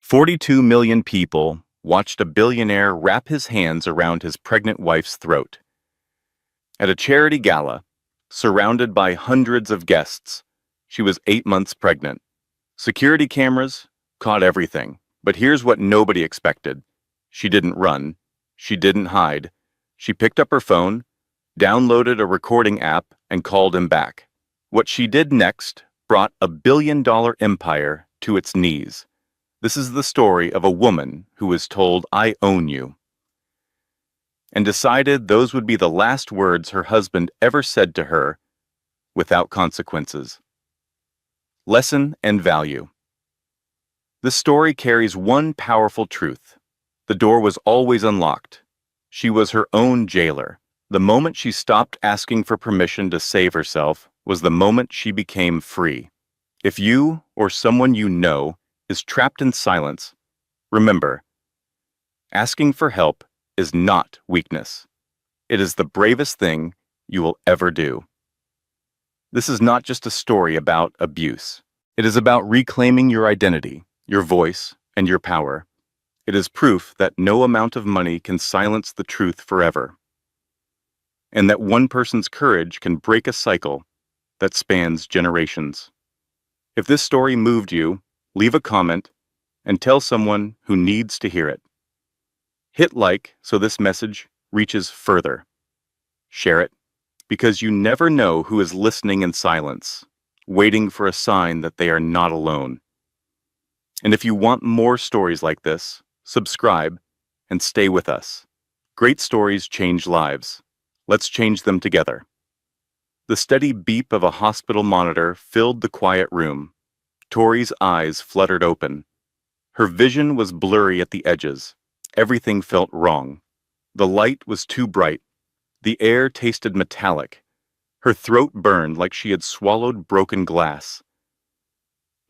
42 million people watched a billionaire wrap his hands around his pregnant wife's throat. At a charity gala, surrounded by hundreds of guests, she was 8 months pregnant. Security cameras caught everything, but here's what nobody expected. She didn't run. She didn't hide. She picked up her phone, downloaded a recording app, and called him back. What she did next brought a billion-dollar empire to its knees. This is the story of a woman who was told, "I own you," and decided those would be the last words her husband ever said to her without consequences. Lesson and value. This story carries one powerful truth. The door was always unlocked. She was her own jailer. The moment she stopped asking for permission to save herself was the moment she became free. If you or someone you know is trapped in silence, remember, asking for help is not weakness. It is the bravest thing you will ever do. This is not just a story about abuse. It is about reclaiming your identity, your voice, and your power. It is proof that no amount of money can silence the truth forever, and that one person's courage can break a cycle that spans generations. If this story moved you, leave a comment and tell someone who needs to hear it. Hit like so this message reaches further. Share it, because you never know who is listening in silence, waiting for a sign that they are not alone. And if you want more stories like this, subscribe and stay with us. Great stories change lives. Let's change them together. The steady beep of a hospital monitor filled the quiet room. Tori's eyes fluttered open. Her vision was blurry at the edges. Everything felt wrong. The light was too bright. The air tasted metallic. Her throat burned like she had swallowed broken glass.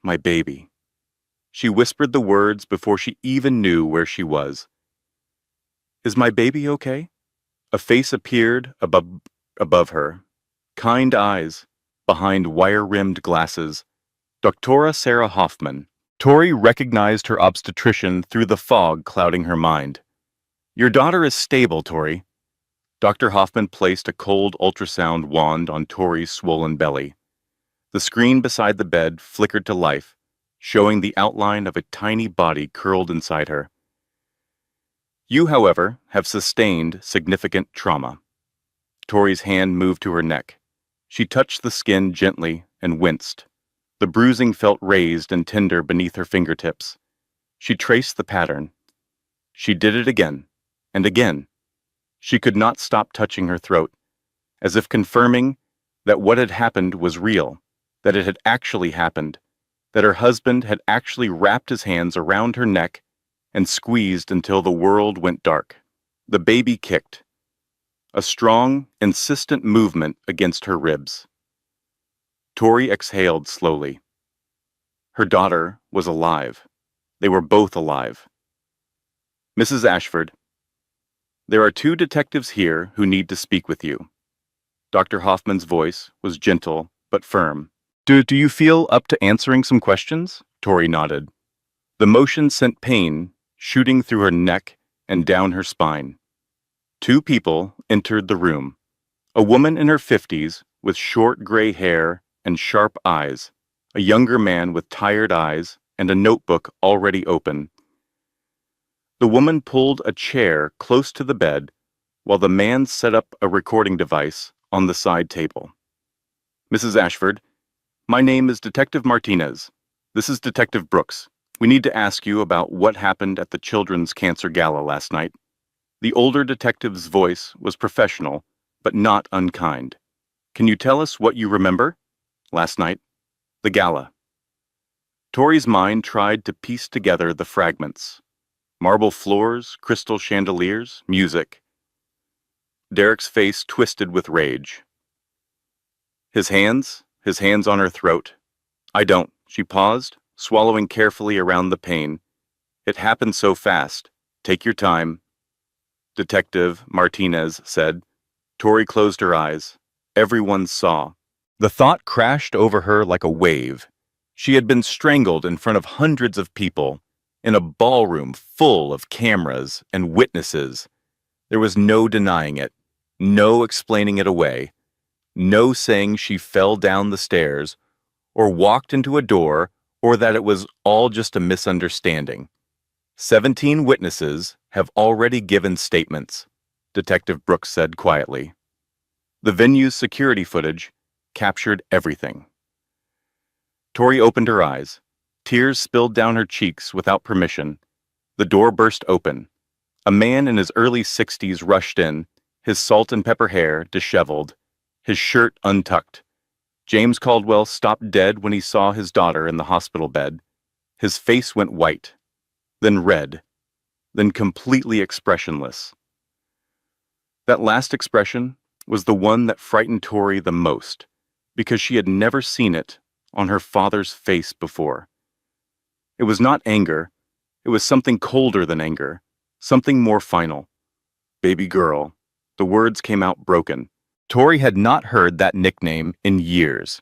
"My baby." She whispered the words before she even knew where she was. "Is my baby okay?" A face appeared above her. Kind eyes behind wire-rimmed glasses. Dr. Sarah Hoffman. Tori recognized her obstetrician through the fog clouding her mind. "Your daughter is stable, Tori." Dr. Hoffman placed a cold ultrasound wand on Tori's swollen belly. The screen beside the bed flickered to life, showing the outline of a tiny body curled inside her. "You, however, have sustained significant trauma." Tori's hand moved to her neck. She touched the skin gently and winced. The bruising felt raised and tender beneath her fingertips. She traced the pattern. She did it again and again. She could not stop touching her throat, as if confirming that what had happened was real, that it had actually happened, that her husband had actually wrapped his hands around her neck and squeezed until the world went dark. The baby kicked. A strong, insistent movement against her ribs. Tori exhaled slowly. Her daughter was alive. They were both alive. "Mrs. Ashford, there are 2 detectives here who need to speak with you." Dr. Hoffman's voice was gentle but firm. Do you feel up to answering some questions?" Tori nodded. The motion sent pain shooting through her neck and down her spine. 2 people entered the room. A woman in her 50s with short gray hair and sharp eyes, a younger man with tired eyes and a notebook already open. The woman pulled a chair close to the bed while the man set up a recording device on the side table. "Mrs. Ashford, my name is Detective Martinez. This is Detective Brooks. We need to ask you about what happened at the Children's Cancer Gala last night." The older detective's voice was professional, but not unkind. "Can you tell us what you remember?" "Last night. The gala." Tori's mind tried to piece together the fragments. Marble floors, crystal chandeliers, music. Derek's face twisted with rage. His hands on her throat. "I don't." She paused, swallowing carefully around the pain. "It happened so fast. Take your time." Detective Martinez said. Tori closed her eyes. Everyone saw. The thought crashed over her like a wave. She had been strangled in front of hundreds of people. In a ballroom full of cameras and witnesses, there was no denying it, no explaining it away, no saying she fell down the stairs or walked into a door or that it was all just a misunderstanding. 17 witnesses have already given statements, Detective Brooks said quietly. The venue's security footage captured everything. Tori opened her eyes. Tears spilled down her cheeks without permission. The door burst open. A man in his early 60s rushed in, his salt and pepper hair disheveled, his shirt untucked. James Caldwell stopped dead when he saw his daughter in the hospital bed. His face went white, then red, then completely expressionless. That last expression was the one that frightened Tori the most, because she had never seen it on her father's face before. It was not anger, it was something colder than anger, something more final. Baby girl. The words came out broken. Tori had not heard that nickname in years.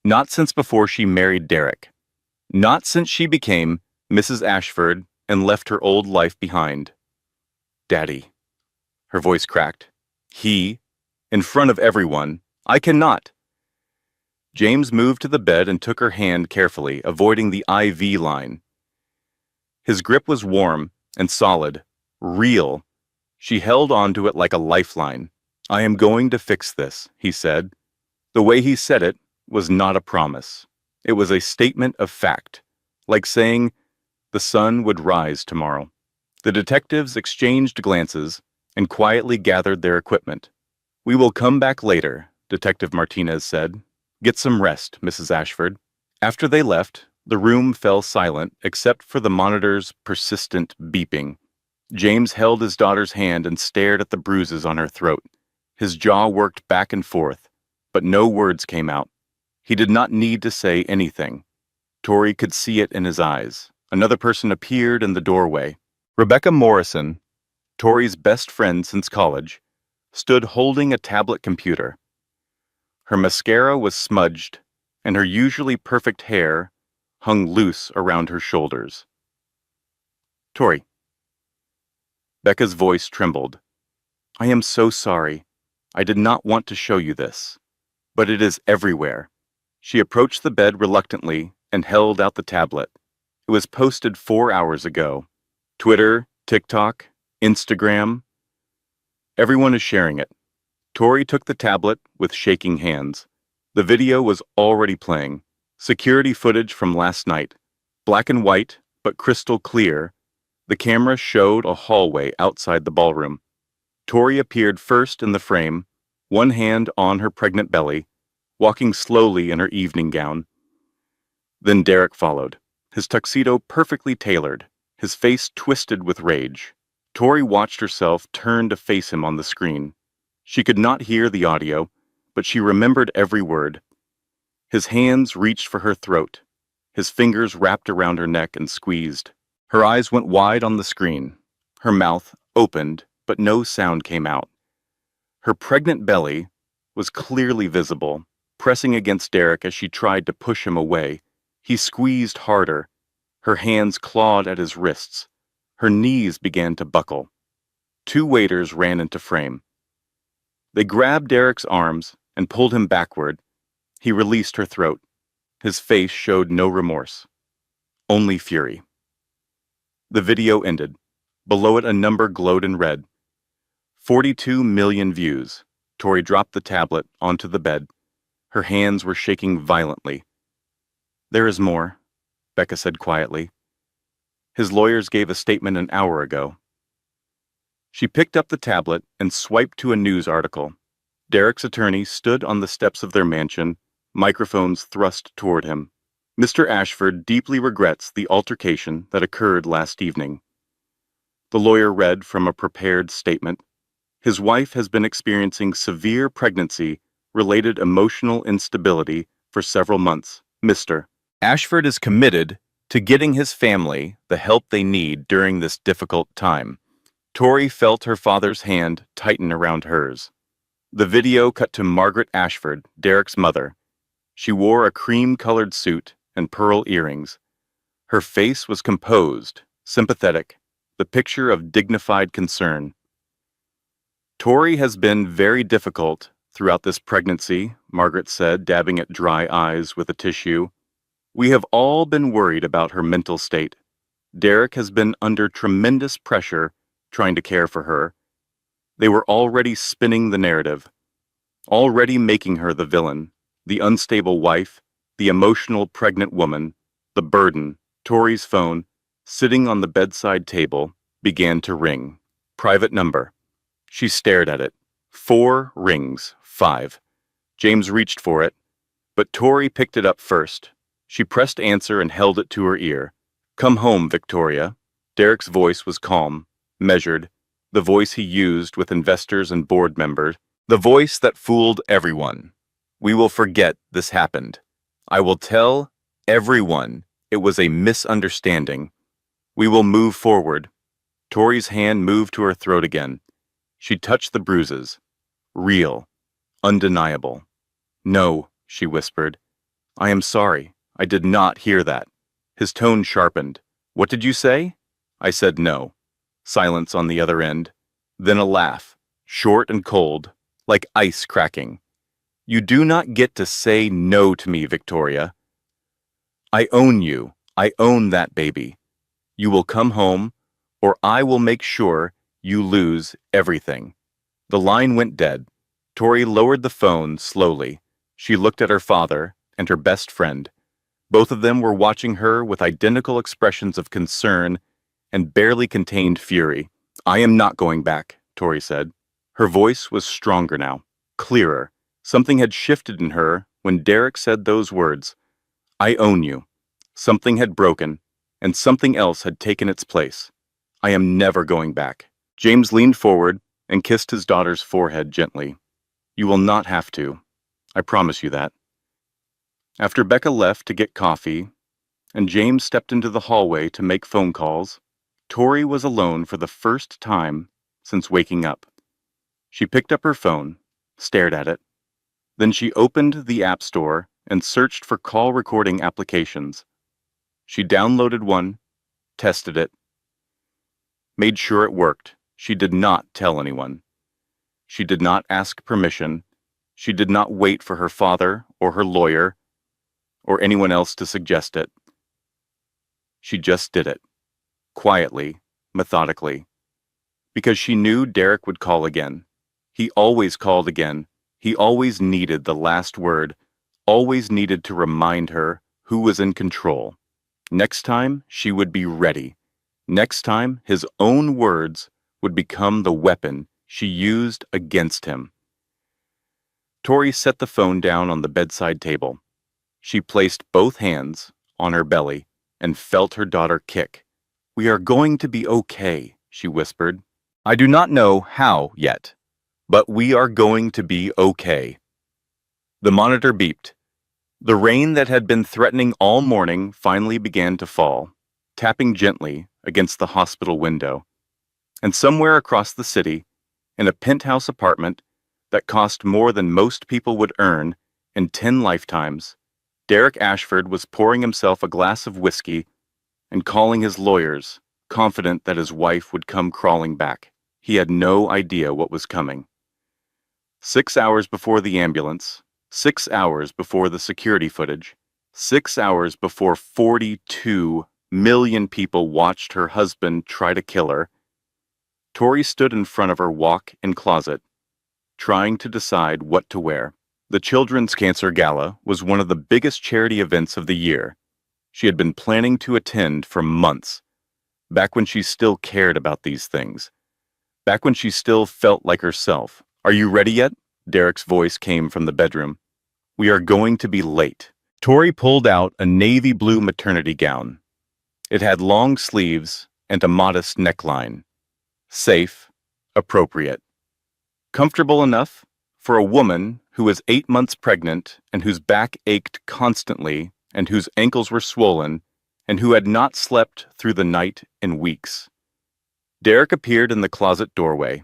Not since before she married Derek. Not since she became Mrs. Ashford and left her old life behind. Daddy. Her voice cracked. He, in front of everyone, I cannot. James moved to the bed and took her hand carefully, avoiding the IV line. His grip was warm and solid, real. She held onto it like a lifeline. I am going to fix this, he said. The way he said it was not a promise. It was a statement of fact, like saying the sun would rise tomorrow. The detectives exchanged glances and quietly gathered their equipment. We will come back later, Detective Martinez said. Get some rest, Mrs. Ashford. After they left, the room fell silent except for the monitor's persistent beeping. James held his daughter's hand and stared at the bruises on her throat. His jaw worked back and forth, but no words came out. He did not need to say anything. Tori could see it in his eyes. Another person appeared in the doorway. Rebecca Morrison, Tori's best friend since college, stood holding a tablet computer. Her mascara was smudged, and her usually perfect hair hung loose around her shoulders. Tori. Becca's voice trembled. I am so sorry. I did not want to show you this. But it is everywhere. She approached the bed reluctantly and held out the tablet. It was posted 4 hours ago. Twitter, TikTok, Instagram. Everyone is sharing it. Tori took the tablet with shaking hands. The video was already playing. Security footage from last night. Black and white, but crystal clear. The camera showed a hallway outside the ballroom. Tori appeared first in the frame, one hand on her pregnant belly, walking slowly in her evening gown. Then Derek followed, his tuxedo perfectly tailored, his face twisted with rage. Tori watched herself turn to face him on the screen. She could not hear the audio, but she remembered every word. His hands reached for her throat. His fingers wrapped around her neck and squeezed. Her eyes went wide on the screen. Her mouth opened, but no sound came out. Her pregnant belly was clearly visible, pressing against Derek as she tried to push him away. He squeezed harder. Her hands clawed at his wrists. Her knees began to buckle. 2 waiters ran into frame. They grabbed Derek's arms and pulled him backward. He released her throat. His face showed no remorse, only fury. The video ended. Below it a number glowed in red. 42 million views. Tori dropped the tablet onto the bed. Her hands were shaking violently. There is more, Becca said quietly. His lawyers gave a statement an hour ago. She picked up the tablet and swiped to a news article. Derek's attorney stood on the steps of their mansion, microphones thrust toward him. Mr. Ashford deeply regrets the altercation that occurred last evening. The lawyer read from a prepared statement. His wife has been experiencing severe pregnancy-related emotional instability for several months. Mr. Ashford is committed to getting his family the help they need during this difficult time. Tori felt her father's hand tighten around hers. The video cut to Margaret Ashford, Derek's mother. She wore a cream-colored suit and pearl earrings. Her face was composed sympathetic, the picture of dignified concern. Tori has been very difficult throughout this pregnancy, Margaret said, dabbing at dry eyes with a tissue. We have all been worried about her mental state. Derek has been under tremendous pressure trying to care for her. They were already spinning the narrative, already making her the villain, the unstable wife, the emotional pregnant woman, the burden. Tori's phone, sitting on the bedside table, began to ring. Private number. She stared at it. 4 rings, 5. James reached for it, but Tori picked it up first. She pressed answer and held it to her ear. Come home, Victoria. Derek's voice was calm, measured, the voice he used with investors and board members, the voice that fooled everyone. We will forget this happened. I will tell everyone it was a misunderstanding. We will move forward. Tori's hand moved to her throat again. She touched the bruises. Real. Undeniable. No, she whispered. I am sorry. I did not hear that. His tone sharpened. What did you say? I said no. Silence on the other end. Then a laugh, short and cold, like ice cracking. You do not get to say no to me, Victoria. I own you. I own that baby. You will come home, or I will make sure you lose everything. The line went dead. Tori lowered the phone slowly. She looked at her father and her best friend. Both of them were watching her with identical expressions of concern and barely contained fury. I am not going back, Tori said. Her voice was stronger now, clearer. Something had shifted in her when Derek said those words. I own you. Something had broken, and something else had taken its place. I am never going back. James leaned forward and kissed his daughter's forehead gently. You will not have to. I promise you that. After Becca left to get coffee, and James stepped into the hallway to make phone calls, Tori was alone for the first time since waking up. She picked up her phone, stared at it. Then she opened the App Store and searched for call recording applications. She downloaded one, tested it, made sure it worked. She did not tell anyone. She did not ask permission. She did not wait for her father or her lawyer or anyone else to suggest it. She just did it, quietly, methodically, because she knew Derek would call again. He always called again. He always needed the last word, always needed to remind her who was in control. Next time, she would be ready. Next time, his own words would become the weapon she used against him. Tori set the phone down on the bedside table. She placed both hands on her belly and felt her daughter kick. We are going to be okay, she whispered. I do not know how yet, but we are going to be okay. The monitor beeped. The rain that had been threatening all morning finally began to fall, tapping gently against the hospital window. And somewhere across the city, in a penthouse apartment that cost more than most people would earn in 10 lifetimes, Derek Ashford was pouring himself a glass of whiskey and calling his lawyers, confident that his wife would come crawling back. He had no idea what was coming. 6 hours before the ambulance, 6 hours before the security footage, 6 hours before 42 million people watched her husband try to kill her, Tori stood in front of her walk-in closet, trying to decide what to wear. The Children's Cancer Gala was one of the biggest charity events of the year. She had been planning to attend for months, back when she still cared about these things, back when she still felt like herself. Are you ready yet? Derek's voice came from the bedroom. We are going to be late. Tori pulled out a navy blue maternity gown. It had long sleeves and a modest neckline. Safe, appropriate. Comfortable enough for a woman who was 8 months pregnant and whose back ached constantly and whose ankles were swollen and who had not slept through the night in weeks. Derek appeared in the closet doorway.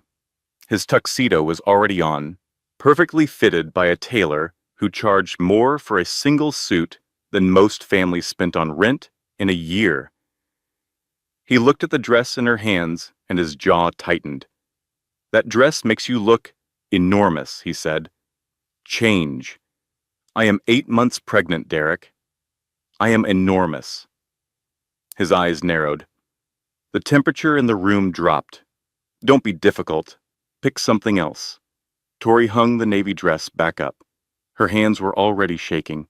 His tuxedo was already on, perfectly fitted by a tailor who charged more for a single suit than most families spent on rent in a year. He looked at the dress in her hands, and his jaw tightened. "That dress makes you look enormous," he said. "Change. I am 8 months pregnant, Derek. I am enormous." His eyes narrowed. The temperature in the room dropped. "Don't be difficult. Pick something else." Tori hung the navy dress back up. Her hands were already shaking.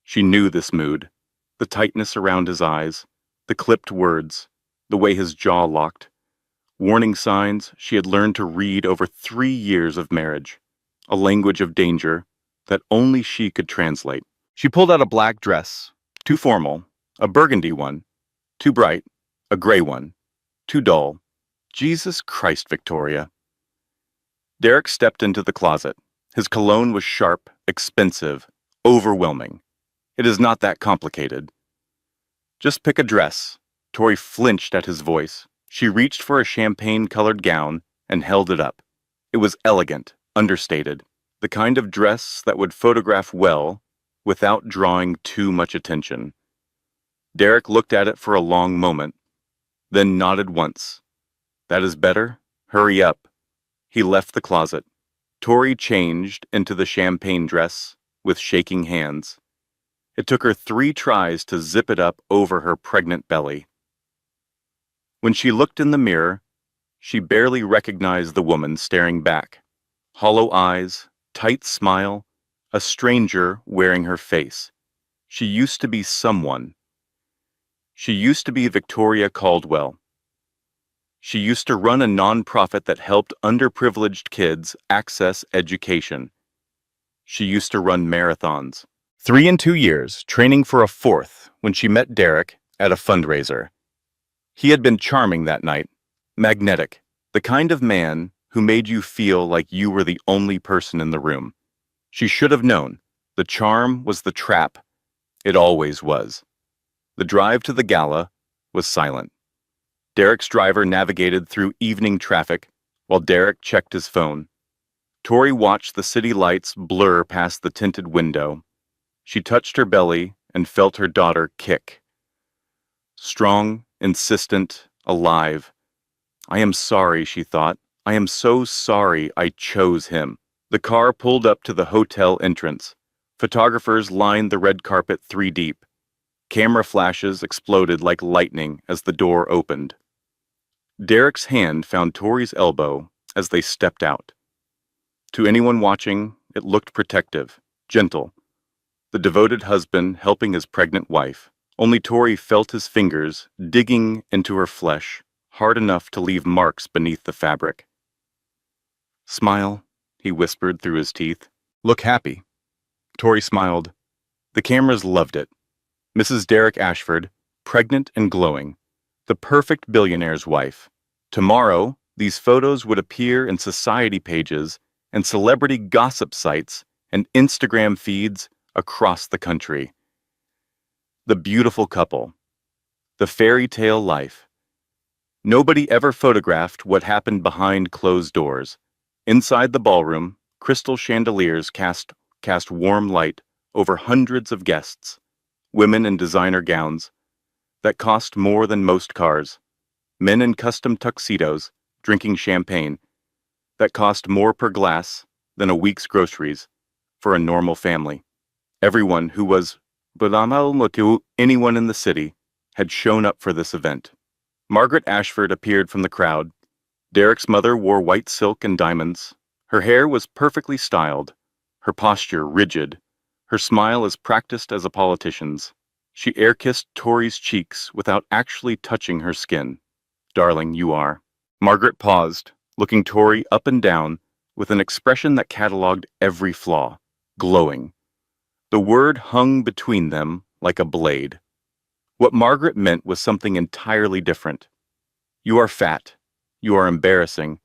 She knew this mood. The tightness around his eyes, the clipped words, the way his jaw locked. Warning signs she had learned to read over 3 years of marriage. A language of danger that only she could translate. She pulled out a black dress, too formal, a burgundy one, too bright, a gray one, too dull. Jesus Christ, Victoria. Derek stepped into the closet. His cologne was sharp, expensive, overwhelming. "It is not that complicated." "Just pick a dress." Tori flinched at his voice. She reached for a champagne-colored gown and held it up. It was elegant, understated, the kind of dress that would photograph well without drawing too much attention. Derek looked at it for a long moment, then nodded once. "That is better? Hurry up." He left the closet. Tori changed into the champagne dress with shaking hands. It took her 3 tries to zip it up over her pregnant belly. When she looked in the mirror, she barely recognized the woman staring back. Hollow eyes, tight smile, a stranger wearing her face. She used to be someone. She used to be Victoria Caldwell. She used to run a nonprofit that helped underprivileged kids access education. She used to run marathons. 3 in 2 years, training for a 4th when she met Derek at a fundraiser. He had been charming that night, magnetic, the kind of man who made you feel like you were the only person in the room. She should have known. The charm was the trap. It always was. The drive to the gala was silent. Derek's driver navigated through evening traffic while Derek checked his phone. Tori watched the city lights blur past the tinted window. She touched her belly and felt her daughter kick. Strong, insistent, alive. "I am sorry," she thought. "I am so sorry I chose him." The car pulled up to the hotel entrance. Photographers lined the red carpet 3 deep. Camera flashes exploded like lightning as the door opened. Derek's hand found Tori's elbow as they stepped out. To anyone watching, it looked protective, gentle. The devoted husband helping his pregnant wife. Only Tori felt his fingers digging into her flesh, hard enough to leave marks beneath the fabric. "Smile," he whispered through his teeth. "Look happy." Tori smiled. The cameras loved it. Mrs. Derek Ashford, pregnant and glowing. The perfect billionaire's wife. Tomorrow, these photos would appear in society pages and celebrity gossip sites and Instagram feeds across the country. The beautiful couple. The fairy tale life. Nobody ever photographed what happened behind closed doors. Inside the ballroom, crystal chandeliers cast warm light over hundreds of guests, women in designer gowns that cost more than most cars, men in custom tuxedos drinking champagne that cost more per glass than a week's groceries for a normal family. Everyone who was anyone in the city had shown up for this event. Margaret Ashford appeared from the crowd. Derek's mother wore white silk and diamonds. Her hair was perfectly styled, her posture rigid, her smile as practiced as a politician's. She air-kissed Tori's cheeks without actually touching her skin. "Darling, you are." Margaret paused, looking Tori up and down with an expression that cataloged every flaw, glowing. The word hung between them like a blade. What Margaret meant was something entirely different. "You are fat. You are embarrassing.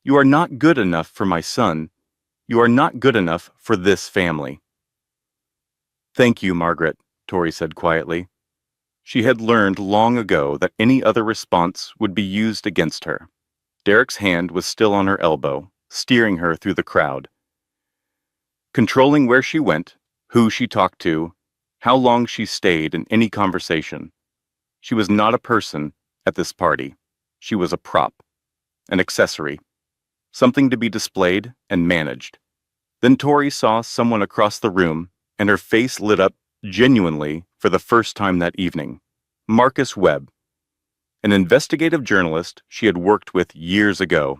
You are not good enough for my son. You are not good enough for this family." "Thank you, Margaret," Tori said quietly. She had learned long ago that any other response would be used against her. Derek's hand was still on her elbow, steering her through the crowd. Controlling where she went, who she talked to, how long she stayed in any conversation. She was not a person, At this party, she was a prop, an accessory, something to be displayed and managed. Then Tori saw someone across the room, and her face lit up genuinely for the first time that evening. Marcus Webb, an investigative journalist she had worked with years ago,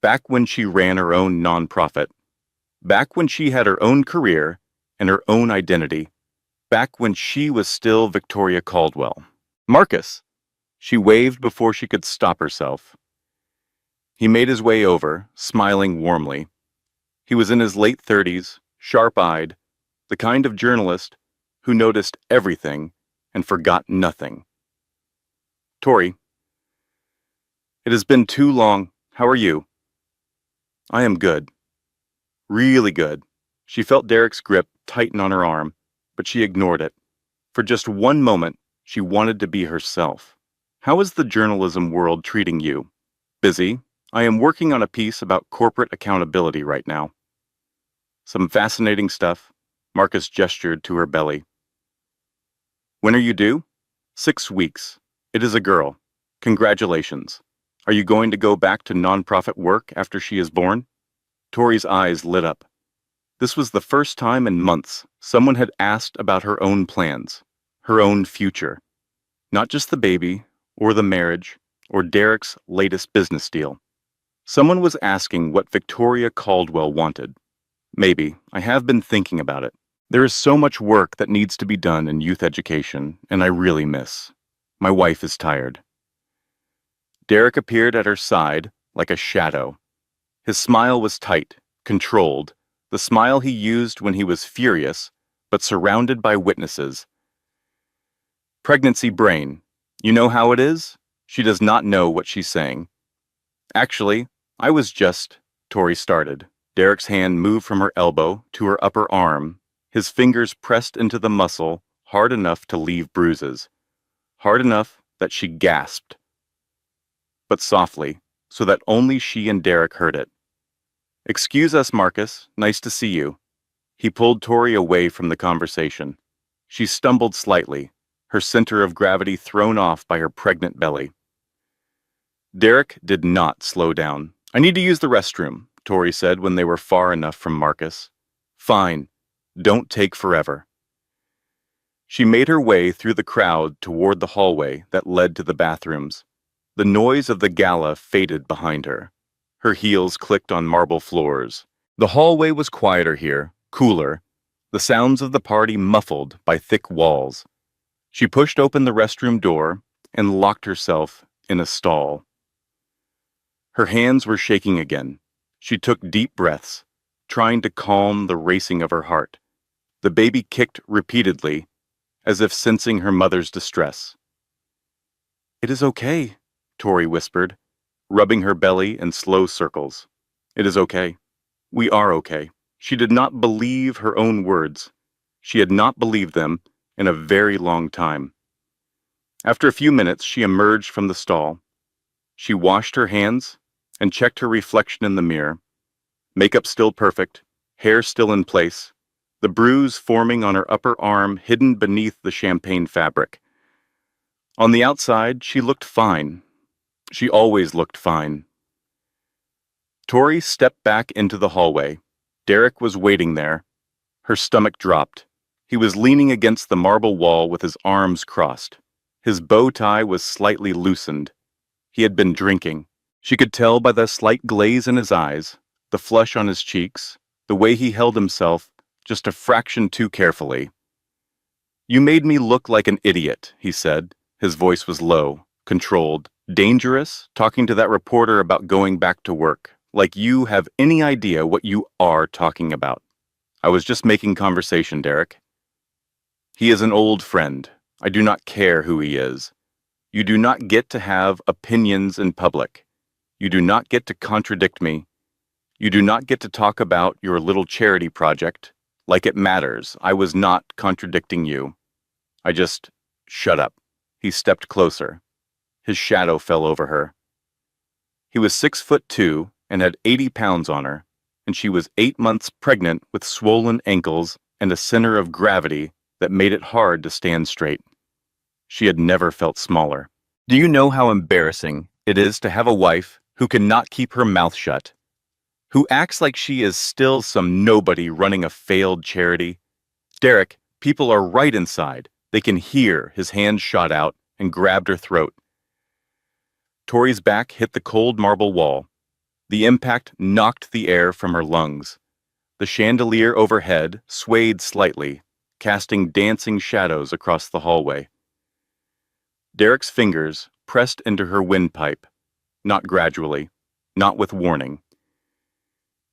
back when she ran her own nonprofit, back when she had her own career and her own identity, back when she was still Victoria Caldwell. Marcus! She waved before she could stop herself. He made his way over, smiling warmly. He was in his late 30s, sharp-eyed, the kind of journalist who noticed everything and forgot nothing. Tori, it has been too long. How are you? I am good. Really good. She felt Derek's grip tighten on her arm, but she ignored it. For just one moment, she wanted to be herself. How is the journalism world treating you? Busy. I am working on a piece about corporate accountability right now. Some fascinating stuff. Marcus gestured to her belly. When are you due? 6 weeks. It is a girl. Congratulations. Are you going to go back to nonprofit work after she is born? Tori's eyes lit up. This was the first time in months someone had asked about her own plans, her own future. Not just the baby, or the marriage, or Derek's latest business deal. Someone was asking what Victoria Caldwell wanted. Maybe. I have been thinking about it. There is so much work that needs to be done in youth education, and I really miss. My wife is tired. Derek appeared at her side like a shadow. His smile was tight, controlled, the smile he used when he was furious, but surrounded by witnesses. Pregnancy brain. You know how it is? She does not know what she's saying. Actually, I was just... Tori started. Derek's hand moved from her elbow to her upper arm, his fingers pressed into the muscle hard enough to leave bruises. Hard enough that she gasped. But softly, so that only she and Derek heard it. Excuse us, Marcus. Nice to see you. He pulled Tori away from the conversation. She stumbled slightly, her center of gravity thrown off by her pregnant belly. Derek did not slow down. I need to use the restroom, Tori said when they were far enough from Marcus. Fine. Don't take forever. She made her way through the crowd toward the hallway that led to the bathrooms. The noise of the gala faded behind her. Her heels clicked on marble floors. The hallway was quieter here, cooler, the sounds of the party muffled by thick walls. She pushed open the restroom door and locked herself in a stall. Her hands were shaking again. She took deep breaths, trying to calm the racing of her heart. The baby kicked repeatedly, as if sensing her mother's distress. It is okay, Tori whispered, rubbing her belly in slow circles. It is okay. We are okay. She did not believe her own words. She had not believed them in a very long time. After a few minutes, she emerged from the stall. She washed her hands and checked her reflection in the mirror. Makeup still perfect, hair still in place, the bruise forming on her upper arm hidden beneath the champagne fabric. On the outside, she looked fine. She always looked fine. Tori stepped back into the hallway. Derek was waiting there. Her stomach dropped. He was leaning against the marble wall with his arms crossed. His bow tie was slightly loosened. He had been drinking. She could tell by the slight glaze in his eyes, the flush on his cheeks, the way he held himself just a fraction too carefully. You made me look like an idiot, he said. His voice was low, controlled, dangerous, talking to that reporter about going back to work, like you have any idea what you are talking about. I was just making conversation, Derek. He is an old friend. I do not care who he is. You do not get to have opinions in public. You do not get to contradict me. You do not get to talk about your little charity project like it matters. I was not contradicting you. I just... Shut up. He stepped closer. His shadow fell over her. He was 6'2" and had 80 pounds on her, and she was 8 months pregnant with swollen ankles and a center of gravity that made it hard to stand straight. She had never felt smaller. Do you know how embarrassing it is to have a wife who cannot keep her mouth shut, who acts like she is still some nobody running a failed charity? Derek, people are right inside. They can hear his hand shot out and grabbed her throat. Tori's back hit the cold marble wall. The impact knocked the air from her lungs. The chandelier overhead swayed slightly, casting dancing shadows across the hallway. Derek's fingers pressed into her windpipe, not gradually, not with warning.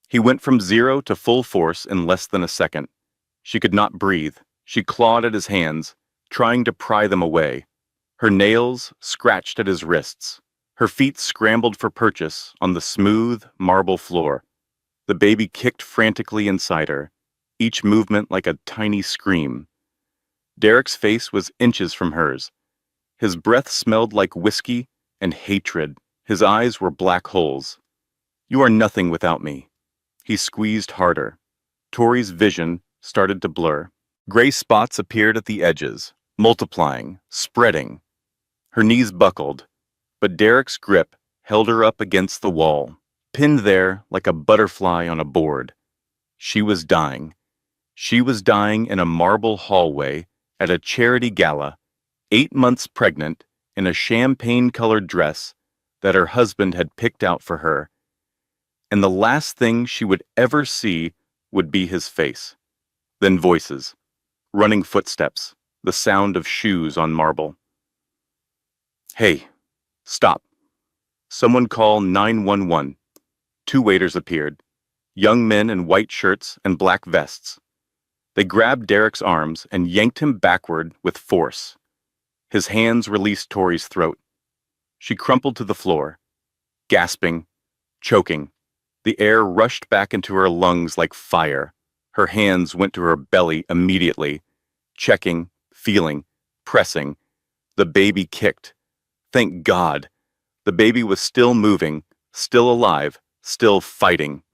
He went from 0 to full force in less than a second. She could not breathe. She clawed at his hands, trying to pry them away. Her nails scratched at his wrists. Her feet scrambled for purchase on the smooth marble floor. The baby kicked frantically inside her, each movement like a tiny scream. Derek's face was inches from hers. His breath smelled like whiskey and hatred. His eyes were black holes. "You are nothing without me." He squeezed harder. Tori's vision started to blur. Gray spots appeared at the edges, multiplying, spreading. Her knees buckled, but Derek's grip held her up against the wall, pinned there like a butterfly on a board. She was dying. She was dying in a marble hallway at a charity gala, 8 months pregnant, in a champagne-colored dress that her husband had picked out for her. And the last thing she would ever see would be his face. Then voices, running footsteps, the sound of shoes on marble. "Hey, stop. Someone call 911. 2 waiters appeared, young men in white shirts and black vests. They grabbed Derek's arms and yanked him backward with force. His hands released Tori's throat. She crumpled to the floor, gasping, choking. The air rushed back into her lungs like fire. Her hands went to her belly immediately, checking, feeling, pressing. The baby kicked. Thank God. The baby was still moving, still alive, still fighting.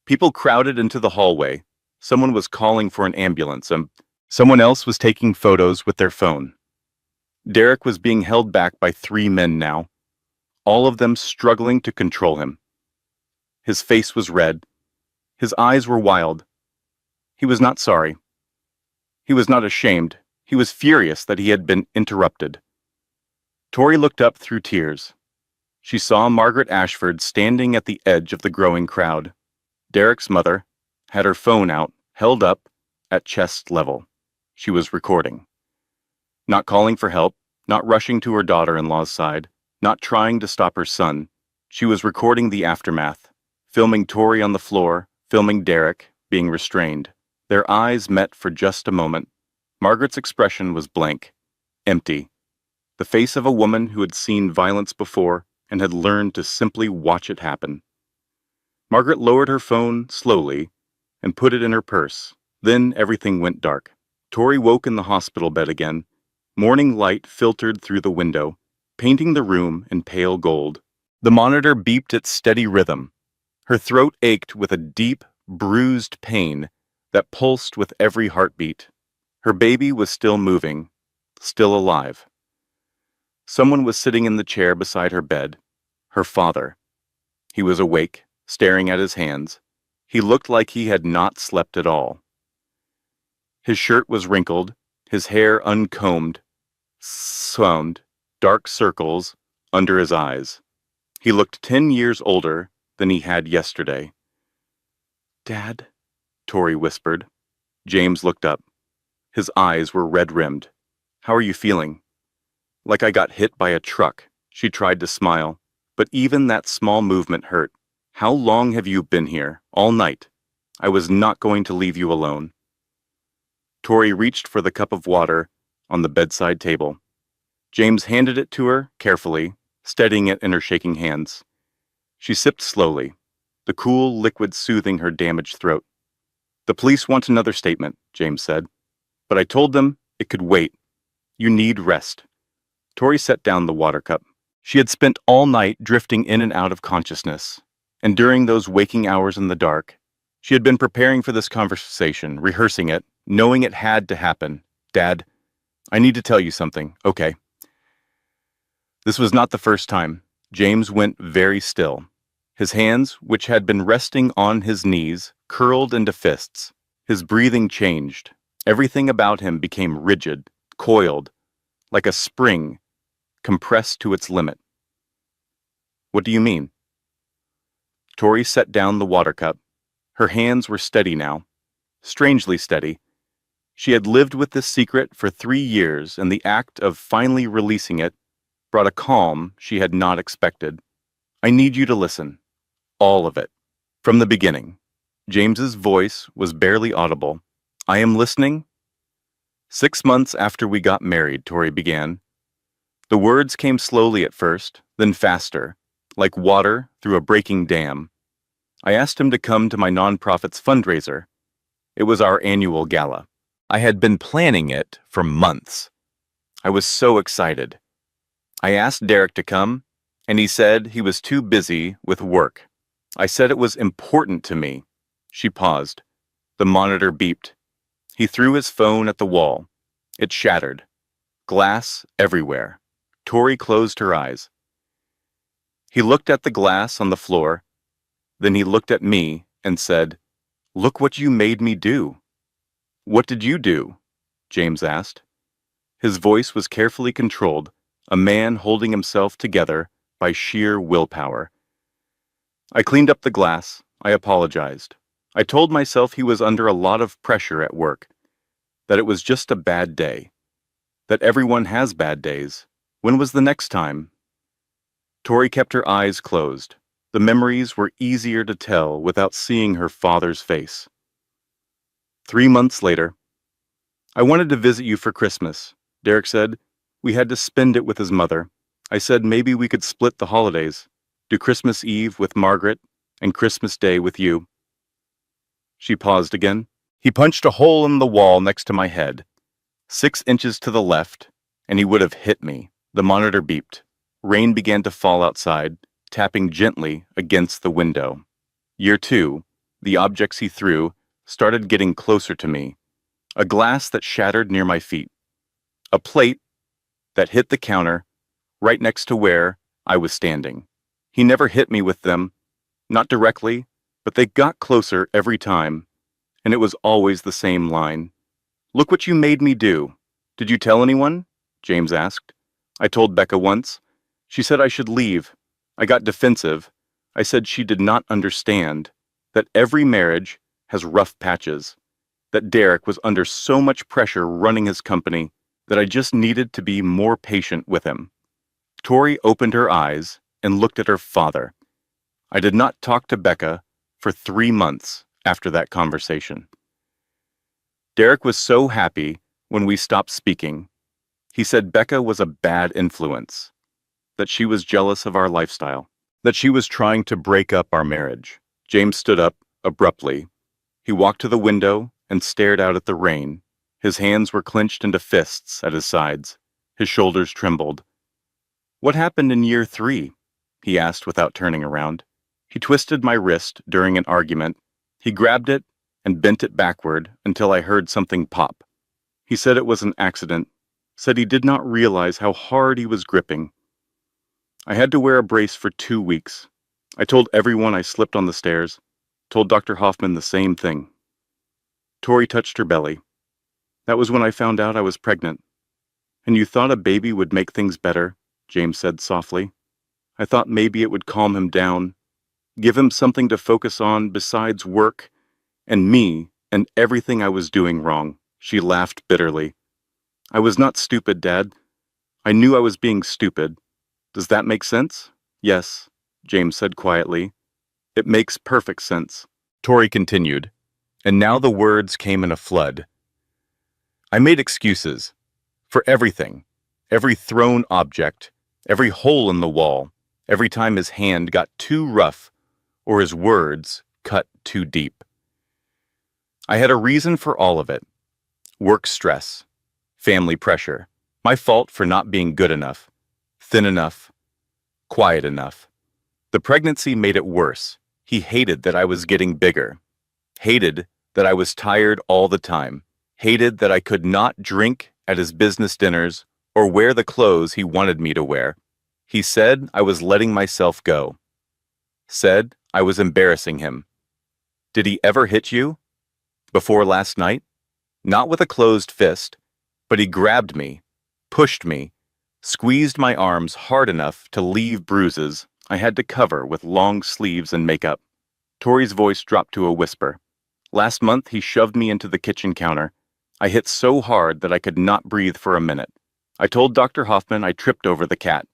People crowded into the hallway. Someone was calling for an ambulance, and someone else was taking photos with their phone. Derek was being held back by 3 men now, all of them struggling to control him. His face was red. His eyes were wild. He was not sorry. He was not ashamed. He was furious that he had been interrupted. Tori looked up through tears. She saw Margaret Ashford standing at the edge of the growing crowd. Derek's mother had her phone out, held up, at chest level. She was recording. Not calling for help, not rushing to her daughter-in-law's side, not trying to stop her son. She was recording the aftermath, filming Tori on the floor, filming Derek, being restrained. Their eyes met for just a moment. Margaret's expression was blank, empty. The face of a woman who had seen violence before and had learned to simply watch it happen. Margaret lowered her phone slowly and put it in her purse. Then everything went dark. Tori woke in the hospital bed again. Morning light filtered through the window, painting the room in pale gold. The monitor beeped its steady rhythm. Her throat ached with a deep, bruised pain that pulsed with every heartbeat. Her baby was still moving, still alive. Someone was sitting in the chair beside her bed. Her father. He was awake, staring at his hands. He looked like he had not slept at all. His shirt was wrinkled, his hair uncombed, swound, dark circles under his eyes. He looked 10 years older than he had yesterday. "Dad," Tori whispered. James looked up. His eyes were red-rimmed. "How are you feeling?" "Like I got hit by a truck." She tried to smile, but even that small movement hurt. "How long have you been here? All night. I was not going to leave you alone." Tori reached for the cup of water on the bedside table. James handed it to her carefully, steadying it in her shaking hands. She sipped slowly, the cool liquid soothing her damaged throat. "The police want another statement," James said. "But I told them it could wait. You need rest." Tori set down the water cup. She had spent all night drifting in and out of consciousness, and during those waking hours in the dark, she had been preparing for this conversation, rehearsing it, knowing it had to happen. "Dad, I need to tell you something, okay?" This was not the first time. James went very still. His hands, which had been resting on his knees, curled into fists. His breathing changed. Everything about him became rigid, coiled, like a spring, compressed to its limit. What do you mean? Tori set down the water cup. Her hands were steady now, strangely steady. She had lived with this secret for 3 years, and the act of finally releasing it brought a calm she had not expected. I need you to listen. All of it. From the beginning. James's voice was barely audible. I am listening. 6 months after we got married, Tori began. The words came slowly at first, then faster, like water through a breaking dam. I asked him to come to my nonprofit's fundraiser. It was our annual gala. I had been planning it for months. I was so excited. I asked Derek to come, and he said he was too busy with work. I said it was important to me. She paused. The monitor beeped. He threw his phone at the wall. It shattered. Glass everywhere. Tori closed her eyes. He looked at the glass on the floor. Then he looked at me and said, "Look what you made me do." "What did you do?" James asked. His voice was carefully controlled, a man holding himself together by sheer willpower. I cleaned up the glass. I apologized. I told myself he was under a lot of pressure at work, that it was just a bad day, that everyone has bad days. When was the next time? Tori kept her eyes closed. The memories were easier to tell without seeing her father's face. 3 months later. I wanted to visit you for Christmas, Derek said. We had to spend it with his mother. I said maybe we could split the holidays, do Christmas Eve with Margaret and Christmas Day with you. She paused again. He punched a hole in the wall next to my head, 6 inches to the left, and he would have hit me. The monitor beeped. Rain began to fall outside, tapping gently against the window. Year 2, the objects he threw started getting closer to me. A glass that shattered near my feet. A plate that hit the counter right next to where I was standing. He never hit me with them, not directly, but they got closer every time, and it was always the same line. Look what you made me do. Did you tell anyone? James asked. I told Becca once. She said I should leave. I got defensive. I said she did not understand, that every marriage has rough patches, that Derek was under so much pressure running his company that I just needed to be more patient with him. Tori opened her eyes and looked at her father. I did not talk to Becca for 3 months after that conversation. Derek was so happy when we stopped speaking. He said Becca was a bad influence, that she was jealous of our lifestyle, that she was trying to break up our marriage. James stood up abruptly. He walked to the window and stared out at the rain. His hands were clenched into fists at his sides. His shoulders trembled. What happened in year 3? He asked without turning around. He twisted my wrist during an argument. He grabbed it and bent it backward until I heard something pop. He said it was an accident, said he did not realize how hard he was gripping. I had to wear a brace for 2 weeks. I told everyone I slipped on the stairs, told Dr. Hoffman the same thing. Tori touched her belly. That was when I found out I was pregnant. And you thought a baby would make things better, James said softly. I thought maybe it would calm him down, give him something to focus on besides work and me and everything I was doing wrong. She laughed bitterly. I was not stupid, Dad. I knew I was being stupid. Does that make sense? Yes, James said quietly. It makes perfect sense. Tori continued, and now the words came in a flood. I made excuses for everything, every thrown object, every hole in the wall, every time his hand got too rough or his words cut too deep. I had a reason for all of it. Work stress, family pressure, my fault for not being good enough, thin enough, quiet enough. The pregnancy made it worse. He hated that I was getting bigger, hated that I was tired all the time, hated that I could not drink at his business dinners or wear the clothes he wanted me to wear. He said I was letting myself go. Said I was embarrassing him. Did he ever hit you? Before last night? Not with a closed fist, but he grabbed me, pushed me, squeezed my arms hard enough to leave bruises I had to cover with long sleeves and makeup. Tori's voice dropped to a whisper. Last month, he shoved me into the kitchen counter. I hit so hard that I could not breathe for a minute. I told Dr. Hoffman I tripped over the cat.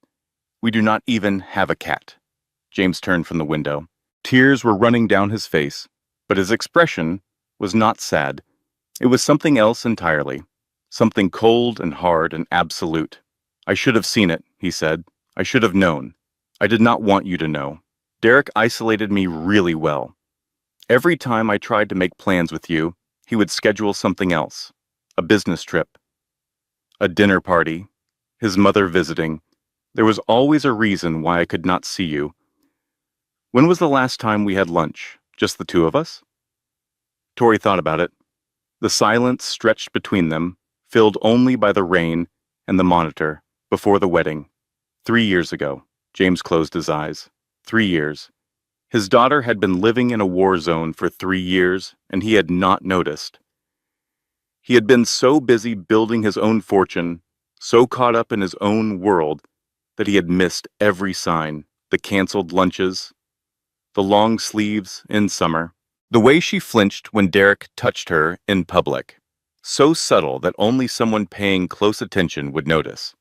We do not even have a cat. James turned from the window. Tears were running down his face, but his expression was not sad. It was something else entirely. Something cold and hard and absolute. I should have seen it, he said. I should have known. I did not want you to know. Derek isolated me really well. Every time I tried to make plans with you, he would schedule something else. A business trip. A dinner party. His mother visiting. There was always a reason why I could not see you. When was the last time we had lunch? Just the two of us? Tori thought about it. The silence stretched between them, filled only by the rain and the monitor, before the wedding. 3 years ago. James closed his eyes. 3 years. His daughter had been living in a war zone for 3 years, and he had not noticed. He had been so busy building his own fortune, so caught up in his own world, that he had missed every sign, the canceled lunches, the long sleeves in summer, the way she flinched when Derek touched her in public, so subtle that only someone paying close attention would notice.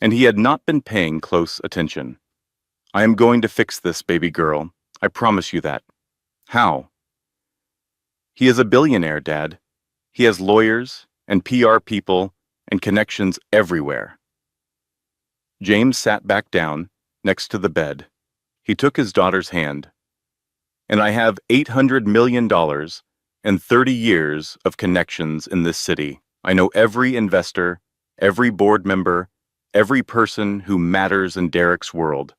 And he had not been paying close attention. I am going to fix this, baby girl. I promise you that. How? He is a billionaire, Dad. He has lawyers and PR people and connections everywhere. James sat back down next to the bed. He took his daughter's hand. And I have $800 million and 30 years of connections in this city. I know every investor, every board member, every person who matters in Derek's world.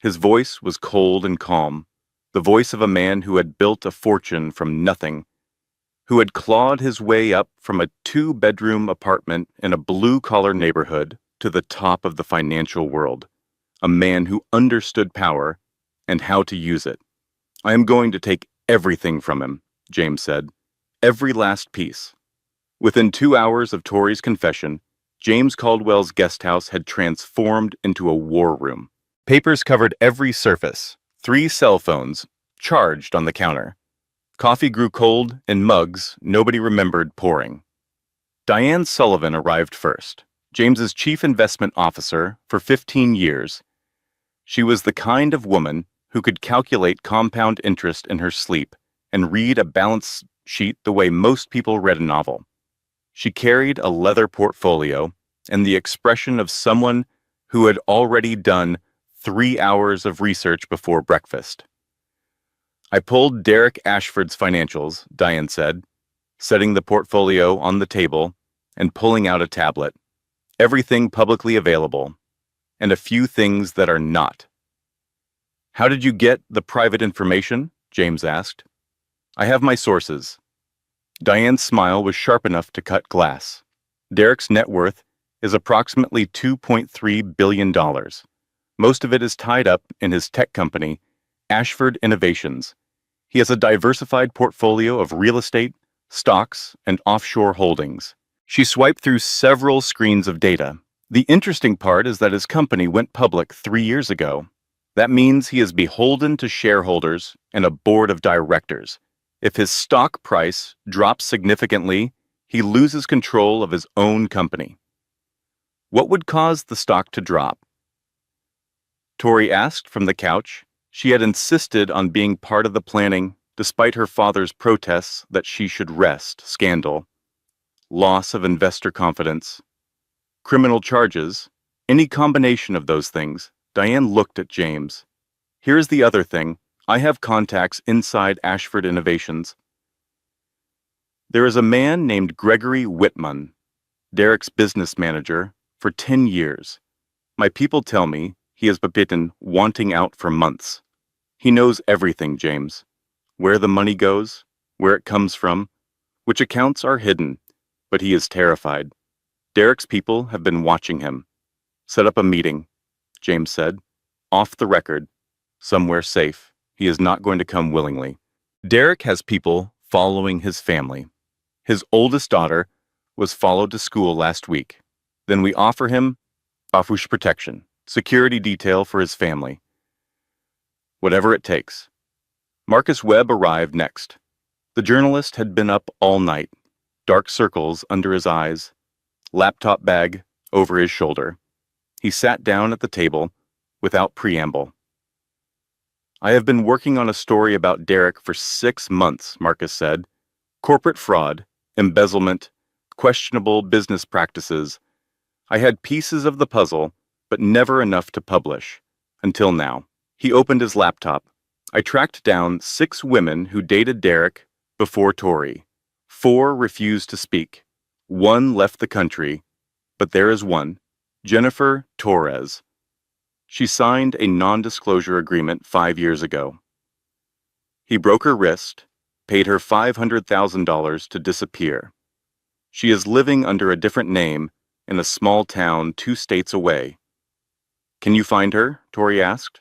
His voice was cold and calm, the voice of a man who had built a fortune from nothing, who had clawed his way up from a 2-bedroom apartment in a blue-collar neighborhood to the top of the financial world, a man who understood power and how to use it. I am going to take everything from him, James said, every last piece. Within 2 hours of Tori's confession, James Caldwell's guest house had transformed into a war room. Papers covered every surface, 3 cell phones charged on the counter. Coffee grew cold in mugs nobody remembered pouring. Diane Sullivan arrived first, James's chief investment officer for 15 years. She was the kind of woman who could calculate compound interest in her sleep and read a balance sheet the way most people read a novel. She carried a leather portfolio and the expression of someone who had already done 3 hours of research before breakfast. I pulled Derek Ashford's financials, Diane said, setting the portfolio on the table and pulling out a tablet. Everything publicly available, and a few things that are not. How did you get the private information? James asked. I have my sources. Diane's smile was sharp enough to cut glass. Derek's net worth is approximately $2.3 billion. Most of it is tied up in his tech company, Ashford Innovations. He has a diversified portfolio of real estate, stocks, and offshore holdings. She swiped through several screens of data. The interesting part is that his company went public 3 years ago. That means he is beholden to shareholders and a board of directors. If his stock price drops significantly, he loses control of his own company. What would cause the stock to drop? Tori asked from the couch. She had insisted on being part of the planning, despite her father's protests that she should rest. Scandal, loss of investor confidence, criminal charges, any combination of those things. Diane looked at James. Here's the other thing. I have contacts inside Ashford Innovations. There is a man named Gregory Whitman, Derek's business manager, for 10 years. My people tell me he has been wanting out for months. He knows everything, James. Where the money goes, where it comes from, which accounts are hidden, but he is terrified. Derek's people have been watching him. Set up a meeting. James said. Off the record. Somewhere safe. He is not going to come willingly. Derek has people following his family. His oldest daughter was followed to school last week. Then we offer him bafush protection, security detail for his family. Whatever it takes. Marcus Webb arrived next. The journalist had been up all night, dark circles under his eyes, laptop bag over his shoulder. He sat down at the table without preamble. I have been working on a story about Derek for 6 months, Marcus said. Corporate fraud, embezzlement, questionable business practices. I had pieces of the puzzle, but never enough to publish. Until now. He opened his laptop. I tracked down 6 women who dated Derek before Tori. 4 refused to speak. 1 left the country, but there is one, Jennifer Torres. She signed a non-disclosure agreement 5 years ago. He broke her wrist, paid her $500,000 to disappear. She is living under a different name in a small town 2 states away. Can you find her? Tori asked.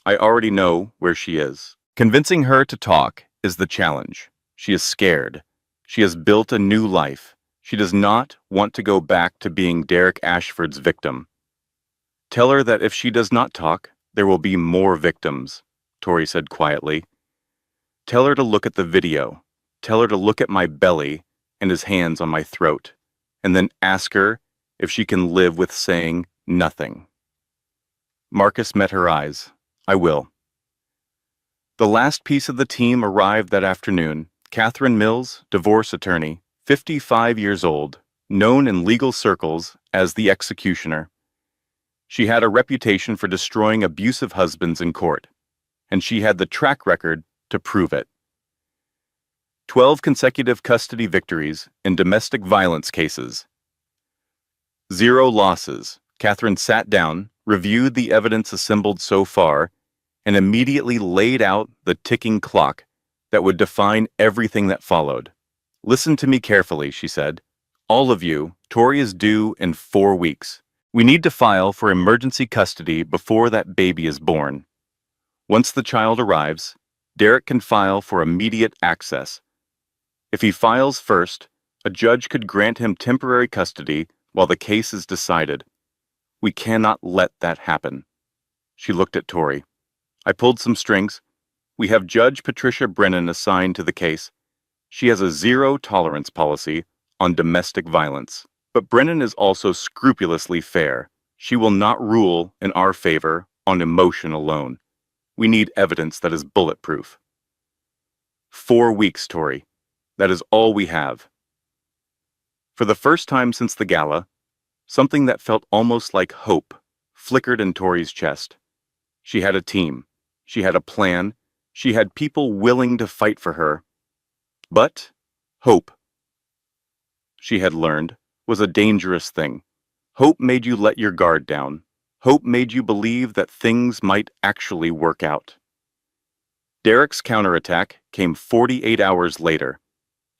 I already know where she is. Convincing her to talk is the challenge. She is scared. She has built a new life. She does not want to go back to being Derek Ashford's victim. Tell her that if she does not talk, there will be more victims, Tori said quietly. Tell her to look at the video. Tell her to look at my belly and his hands on my throat, and then ask her if she can live with saying nothing. Marcus met her eyes. I will. The last piece of the team arrived that afternoon. Catherine Mills, divorce attorney, 55 years old, known in legal circles as the executioner. She had a reputation for destroying abusive husbands in court, and she had the track record to prove it. 12 consecutive custody victories in domestic violence cases. 0 losses. Catherine sat down, reviewed the evidence assembled so far, and immediately laid out the ticking clock that would define everything that followed. Listen to me carefully, she said. All of you, Tori is due in 4 weeks. We need to file for emergency custody before that baby is born. Once the child arrives, Derek can file for immediate access. If he files first, a judge could grant him temporary custody while the case is decided. We cannot let that happen. She looked at Tori. I pulled some strings. We have Judge Patricia Brennan assigned to the case. She has a zero-tolerance policy on domestic violence. But Brennan is also scrupulously fair. She will not rule in our favor on emotion alone. We need evidence that is bulletproof. 4 weeks, Tori. That is all we have. For the first time since the gala, something that felt almost like hope flickered in Tori's chest. She had a team. She had a plan. She had people willing to fight for her. But hope, she had learned, was a dangerous thing. Hope made you let your guard down. Hope made you believe that things might actually work out. Derek's counterattack came 48 hours later.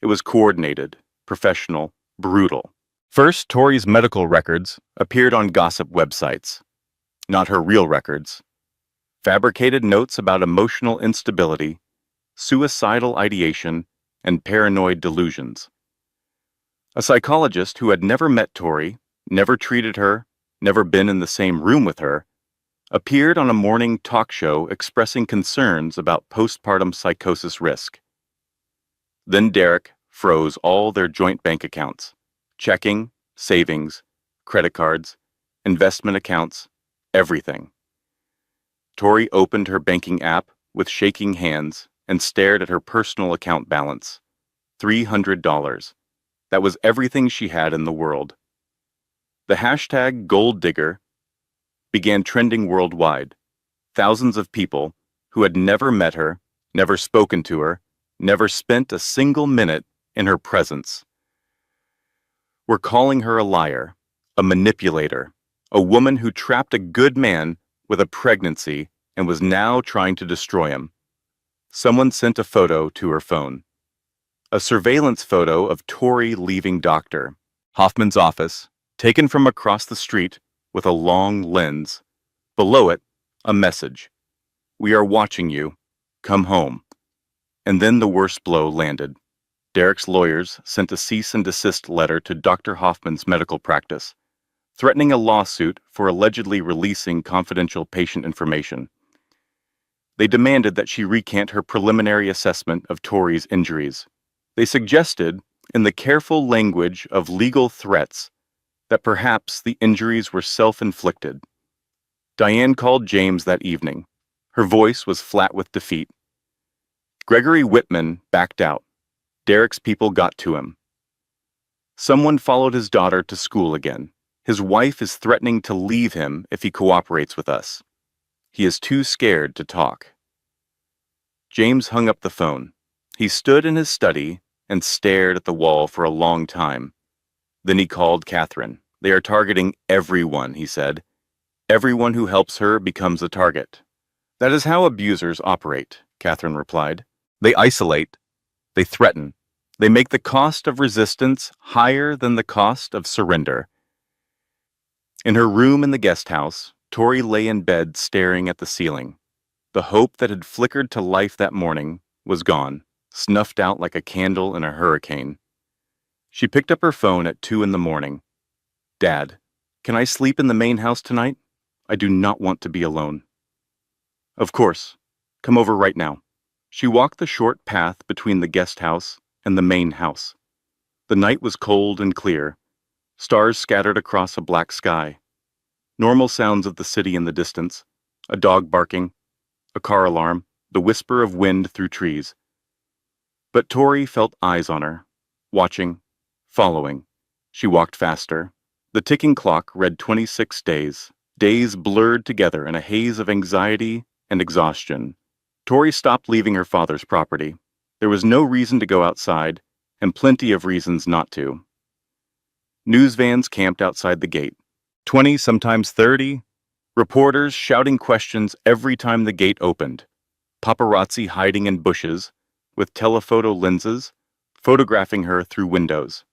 It was coordinated, professional, brutal. First, Tori's medical records appeared on gossip websites. Not her real records. Fabricated notes about emotional instability, suicidal ideation, and paranoid delusions. A psychologist who had never met Tori, never treated her, never been in the same room with her, appeared on a morning talk show expressing concerns about postpartum psychosis risk. Then Derek froze all their joint bank accounts, checking, savings, credit cards, investment accounts, everything. Tori opened her banking app with shaking hands and stared at her personal account balance. $300. That was everything she had in the world. The hashtag Gold Digger began trending worldwide. Thousands of people who had never met her, never spoken to her, never spent a single minute in her presence, were calling her a liar, a manipulator, a woman who trapped a good man with a pregnancy and was now trying to destroy him. Someone sent a photo to her phone. A surveillance photo of Tori leaving Dr. Hoffman's office, taken from across the street with a long lens, Below it, a message. "We are watching you. Come home." And then the worst blow landed. Derek's lawyers sent a cease and desist letter to Dr. Hoffman's medical practice, threatening a lawsuit for allegedly releasing confidential patient information. They demanded that she recant her preliminary assessment of Tori's injuries. They suggested, in the careful language of legal threats, that perhaps the injuries were self-inflicted. Diane called James that evening. Her voice was flat with defeat. Gregory Whitman backed out. Derek's people got to him. Someone followed his daughter to school again. His wife is threatening to leave him if he cooperates with us. He is too scared to talk. James hung up the phone. He stood in his study and stared at the wall for a long time. Then he called Catherine. "They are targeting everyone," he said. "Everyone who helps her becomes a target." "That is how abusers operate," Catherine replied. "They isolate. They threaten. They make the cost of resistance higher than the cost of surrender." In her room in the guest house, Tori lay in bed staring at the ceiling. The hope that had flickered to life that morning was gone, snuffed out like a candle in a hurricane. She picked up her phone at 2 a.m. "Dad, can I sleep in the main house tonight? I do not want to be alone." "Of course. Come over right now." She walked the short path between the guest house and the main house. The night was cold and clear, stars scattered across a black sky. Normal sounds of the city in the distance, a dog barking, a car alarm, the whisper of wind through trees. But Tori felt eyes on her, watching, following. She walked faster. The ticking clock read 26 days, days blurred together in a haze of anxiety and exhaustion. Tori stopped leaving her father's property. There was no reason to go outside, and plenty of reasons not to. News vans camped outside the gate. 20, sometimes 30. Reporters shouting questions every time the gate opened. Paparazzi hiding in bushes, with telephoto lenses, photographing her through windows.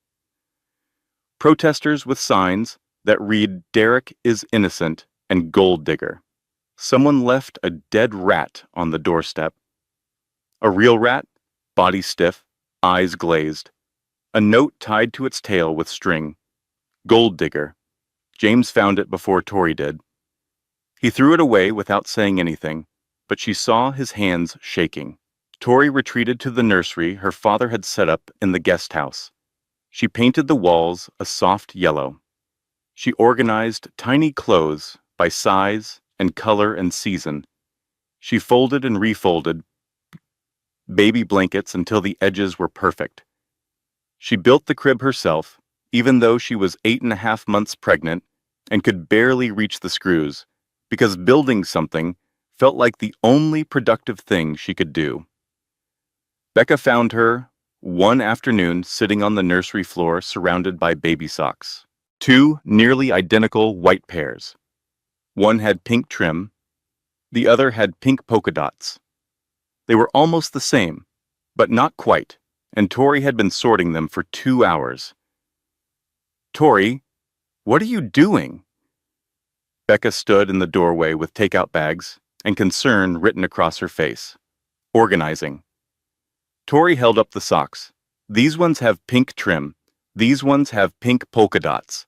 Protesters with signs that read "Derek is innocent" and "Gold digger." Someone left a dead rat on the doorstep. A real rat, body stiff, eyes glazed. A note tied to its tail with string. "Gold digger." James found it before Tori did. He threw it away without saying anything, but she saw his hands shaking. Tori retreated to the nursery her father had set up in the guest house. She painted the walls a soft yellow. She organized tiny clothes by size and color and season. She folded and refolded baby blankets until the edges were perfect. She built the crib herself, even though she was 8.5 months pregnant and could barely reach the screws, because building something felt like the only productive thing she could do. Becca found her one afternoon sitting on the nursery floor surrounded by baby socks. 2 nearly identical white pairs. One had pink trim, the other had pink polka dots. They were almost the same, but not quite, and Tori had been sorting them for 2 hours. "Tori, what are you doing?" Becca stood in the doorway with takeout bags and concern written across her face. "Organizing." Tori held up the socks. "These ones have pink trim. These ones have pink polka dots.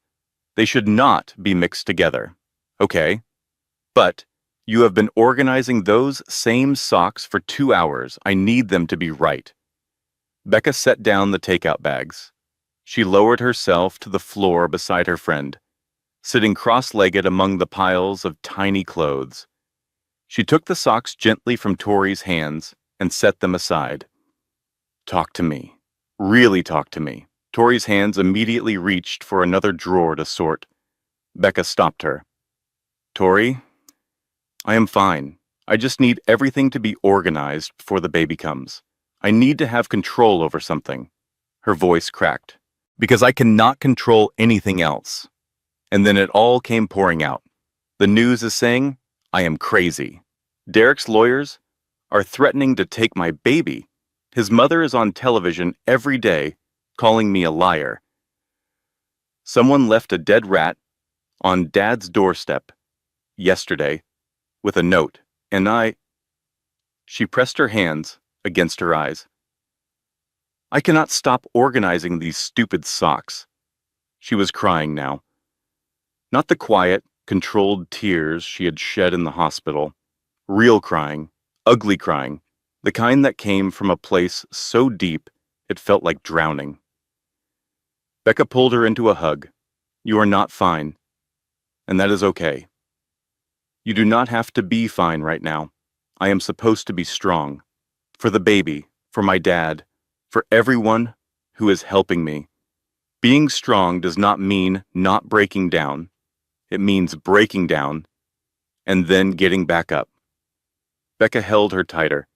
They should not be mixed together. Okay. But you have been organizing those same socks for 2 hours. I need them to be right." Becca set down the takeout bags. She lowered herself to the floor beside her friend, sitting cross-legged among the piles of tiny clothes. She took the socks gently from Tori's hands and set them aside. "Talk to me. Really talk to me." Tori's hands immediately reached for another drawer to sort. Becca stopped her. "Tori, I am fine. I just need everything to be organized before the baby comes. I need to have control over something." Her voice cracked. "Because I cannot control anything else." And then it all came pouring out. The news is saying I am crazy. Derek's lawyers are threatening to take my baby. His mother is on television every day calling me a liar. Someone left a dead rat on Dad's doorstep yesterday with a note, and She pressed her hands against her eyes. I cannot stop organizing these stupid socks. She was crying now. Not the quiet, controlled tears she had shed in the hospital. Real crying, ugly crying, the kind that came from a place so deep it felt like drowning. Becca pulled her into a hug. You are not fine, and that is okay. You do not have to be fine right now. I am supposed to be strong. For the baby, for my dad, for everyone who is helping me. Being strong does not mean not breaking down. It means breaking down and then getting back up. Becca held her tighter.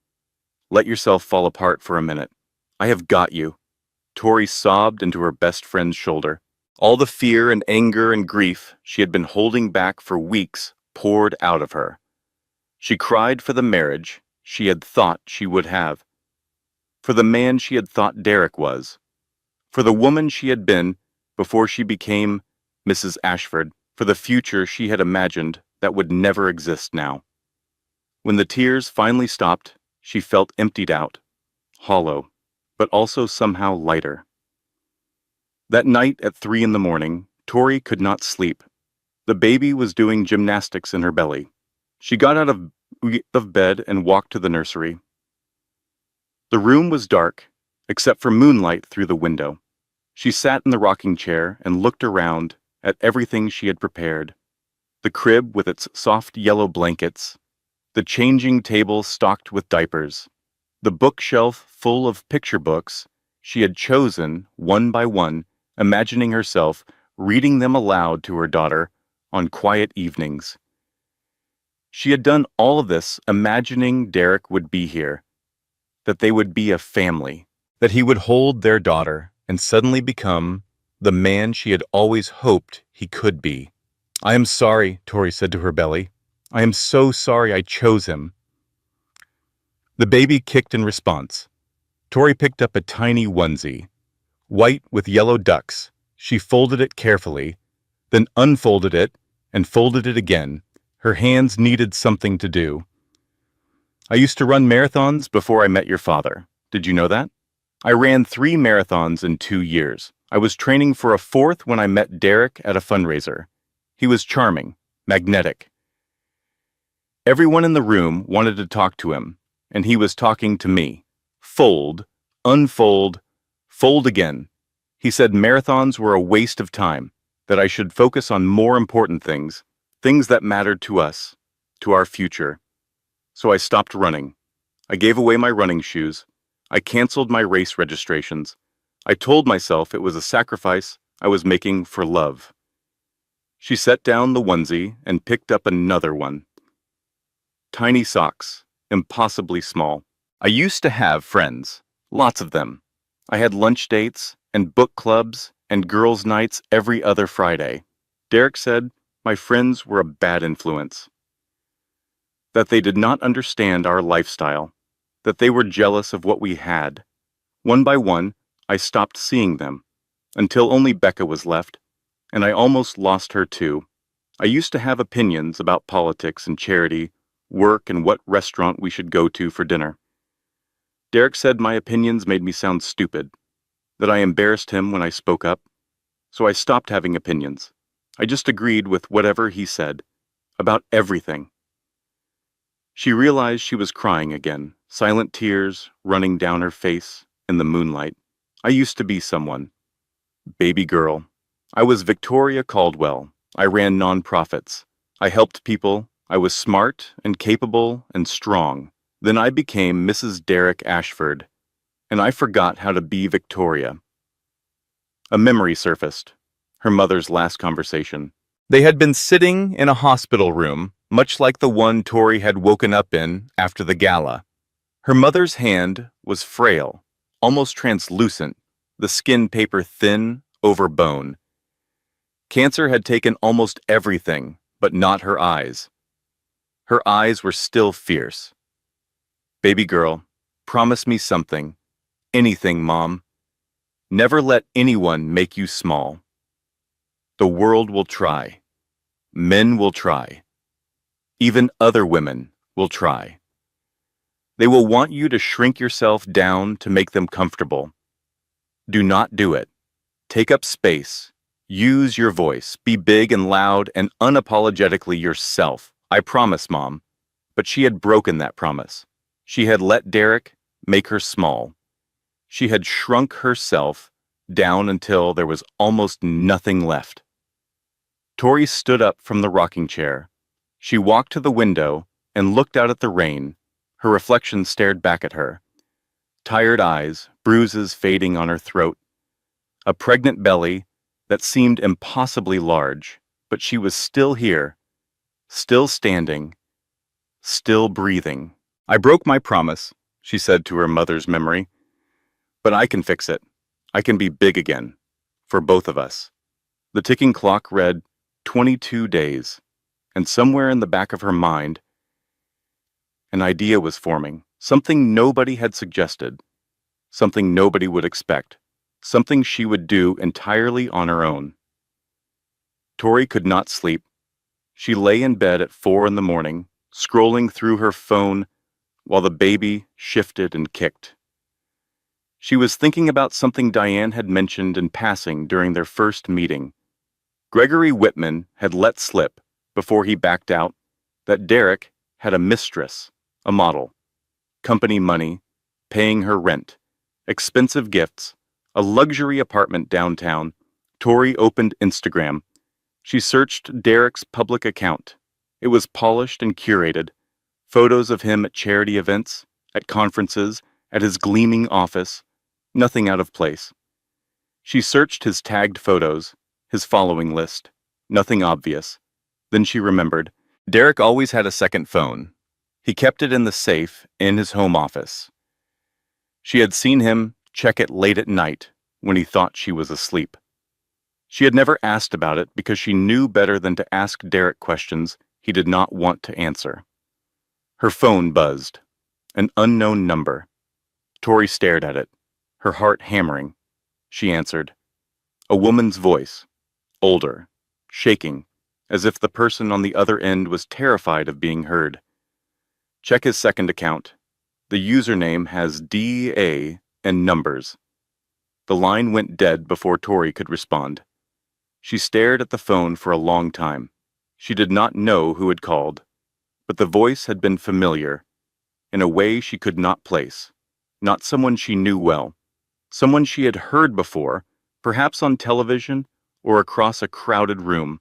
Let yourself fall apart for a minute. I have got you. Tori sobbed into her best friend's shoulder. All the fear and anger and grief she had been holding back for weeks poured out of her. She cried for the marriage she had thought she would have, for the man she had thought Derek was, for the woman she had been before she became Mrs. Ashford, for the future she had imagined that would never exist now. When the tears finally stopped, she felt emptied out, hollow, but also somehow lighter. That night at 3 a.m, Tori could not sleep. The baby was doing gymnastics in her belly. She got out of bed and walked to the nursery. The room was dark, except for moonlight through the window. She sat in the rocking chair and looked around at everything she had prepared. The crib with its soft yellow blankets, the changing table stocked with diapers, the bookshelf full of picture books she had chosen one by one, imagining herself reading them aloud to her daughter on quiet evenings. She had done all of this imagining Derek would be here, that they would be a family, that he would hold their daughter and suddenly become the man she had always hoped he could be. I am sorry, Tori said to her belly. I am so sorry I chose him. The baby kicked in response. Tori picked up a tiny onesie, white with yellow ducks. She folded it carefully, then unfolded it and folded it again. Her hands needed something to do. I used to run marathons before I met your father. Did you know that? I ran 3 marathons in 2 years. I was training for a 4th when I met Derek at a fundraiser. He was charming, magnetic. Everyone in the room wanted to talk to him, and he was talking to me. Fold, unfold, fold again. He said marathons were a waste of time, that I should focus on more important things, things that mattered to us, to our future. So I stopped running. I gave away my running shoes. I canceled my race registrations. I told myself it was a sacrifice I was making for love. She set down the onesie and picked up another one. Tiny socks, impossibly small. I used to have friends, lots of them. I had lunch dates and book clubs and girls' nights every other Friday. Derek said my friends were a bad influence, that they did not understand our lifestyle, that they were jealous of what we had. One by one, I stopped seeing them, until only Becca was left, and I almost lost her too. I used to have opinions about politics and charity, work, and what restaurant we should go to for dinner. Derek said my opinions made me sound stupid, that I embarrassed him when I spoke up, so I stopped having opinions. I just agreed with whatever he said, about everything. She realized she was crying again, silent tears running down her face in the moonlight. I used to be someone. Baby girl. I was Victoria Caldwell. I ran nonprofits. I helped people. I was smart and capable and strong. Then I became Mrs. Derek Ashford, and I forgot how to be Victoria. A memory surfaced. Her mother's last conversation. They had been sitting in a hospital room, much like the one Tori had woken up in after the gala. Her mother's hand was frail, almost translucent, the skin paper thin over bone. Cancer had taken almost everything, but not her eyes. Her eyes were still fierce. Baby girl, promise me something. Anything, Mom. Never let anyone make you small. The world will try. Men will try. Even other women will try. They will want you to shrink yourself down to make them comfortable. Do not do it. Take up space. Use your voice. Be big and loud and unapologetically yourself. I promise, Mom. But she had broken that promise. She had let Derek make her small. She had shrunk herself down until there was almost nothing left. Tori stood up from the rocking chair. She walked to the window and looked out at the rain. Her reflection stared back at her. Tired eyes, bruises fading on her throat, a pregnant belly that seemed impossibly large, but she was still here, still standing, still breathing. I broke my promise, she said to her mother's memory, but I can fix it. I can be big again, for both of us. The ticking clock read 22 days, and somewhere in the back of her mind, an idea was forming, something nobody had suggested, something nobody would expect, something she would do entirely on her own. Tori could not sleep. She lay in bed at 4 a.m, scrolling through her phone while the baby shifted and kicked. She was thinking about something Diane had mentioned in passing during their first meeting. Gregory Whitman had let slip, before he backed out, that Derek had a mistress, a model, company money, paying her rent, expensive gifts, a luxury apartment downtown. Tori opened Instagram. She searched Derek's public account. It was polished and curated. Photos of him at charity events, at conferences, at his gleaming office. Nothing out of place. She searched his tagged photos, his following list. Nothing obvious. Then she remembered. Derek always had a second phone. He kept it in the safe in his home office. She had seen him check it late at night when he thought she was asleep. She had never asked about it because she knew better than to ask Derek questions he did not want to answer. Her phone buzzed. An unknown number. Tori stared at it, her heart hammering. She answered. A woman's voice, older, shaking, as if the person on the other end was terrified of being heard. Check his second account. The username has DA and numbers. The line went dead before Tori could respond. She stared at the phone for a long time. She did not know who had called, but the voice had been familiar, in a way she could not place. Not someone she knew well. Someone she had heard before, perhaps on television or across a crowded room.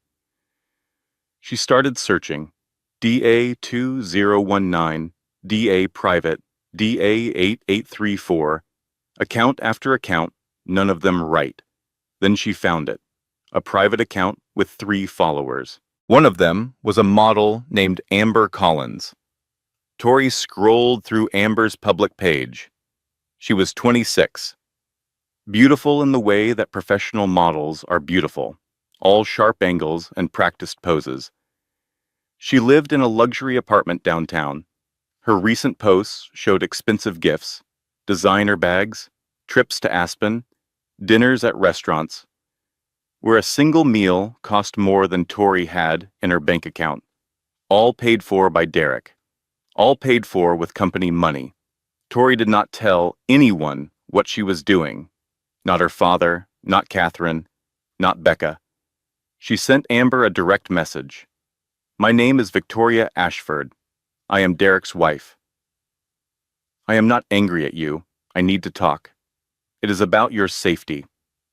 She started searching. DA2019, DA private, DA8834, account after account, none of them right. Then she found it. A private account with 3 followers. One of them was a model named Amber Collins. Tori scrolled through Amber's public page. She was 26. Beautiful in the way that professional models are beautiful, all sharp angles and practiced poses. She lived in a luxury apartment downtown. Her recent posts showed expensive gifts, designer bags, trips to Aspen, dinners at restaurants, where a single meal cost more than Tori had in her bank account. All paid for by Derek. All paid for with company money. Tori did not tell anyone what she was doing. Not her father, not Catherine, not Becca. She sent Amber a direct message. My name is Victoria Ashford. I am Derek's wife. I am not angry at you. I need to talk. It is about your safety.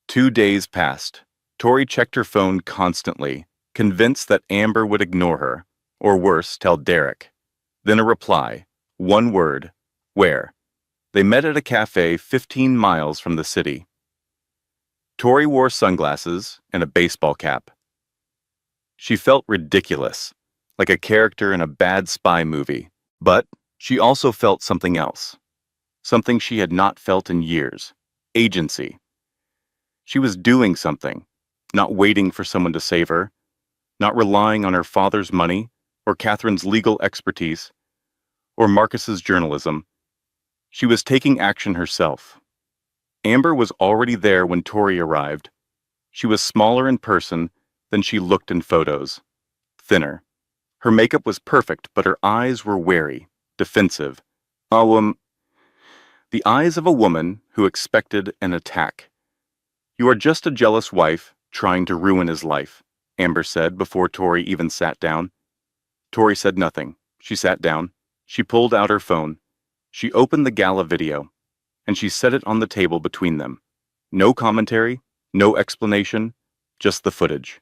2 days passed. Tori checked her phone constantly, convinced that Amber would ignore her, or worse, tell Derek. Then a reply. One word. Where? They met at a cafe 15 miles from the city. Tori wore sunglasses and a baseball cap. She felt ridiculous, like a character in a bad spy movie. But she also felt something else. Something she had not felt in years. Agency. She was doing something, not waiting for someone to save her, not relying on her father's money, or Catherine's legal expertise, or Marcus's journalism. She was taking action herself. Amber was already there when Tori arrived. She was smaller in person than she looked in photos. Thinner. Her makeup was perfect, but her eyes were wary, defensive. Oh, the eyes of a woman who expected an attack. "You are just a jealous wife trying to ruin his life," Amber said before Tori even sat down. Tori said nothing. She sat down. She pulled out her phone. She opened the gala video, and she set it on the table between them. No commentary, no explanation, just the footage.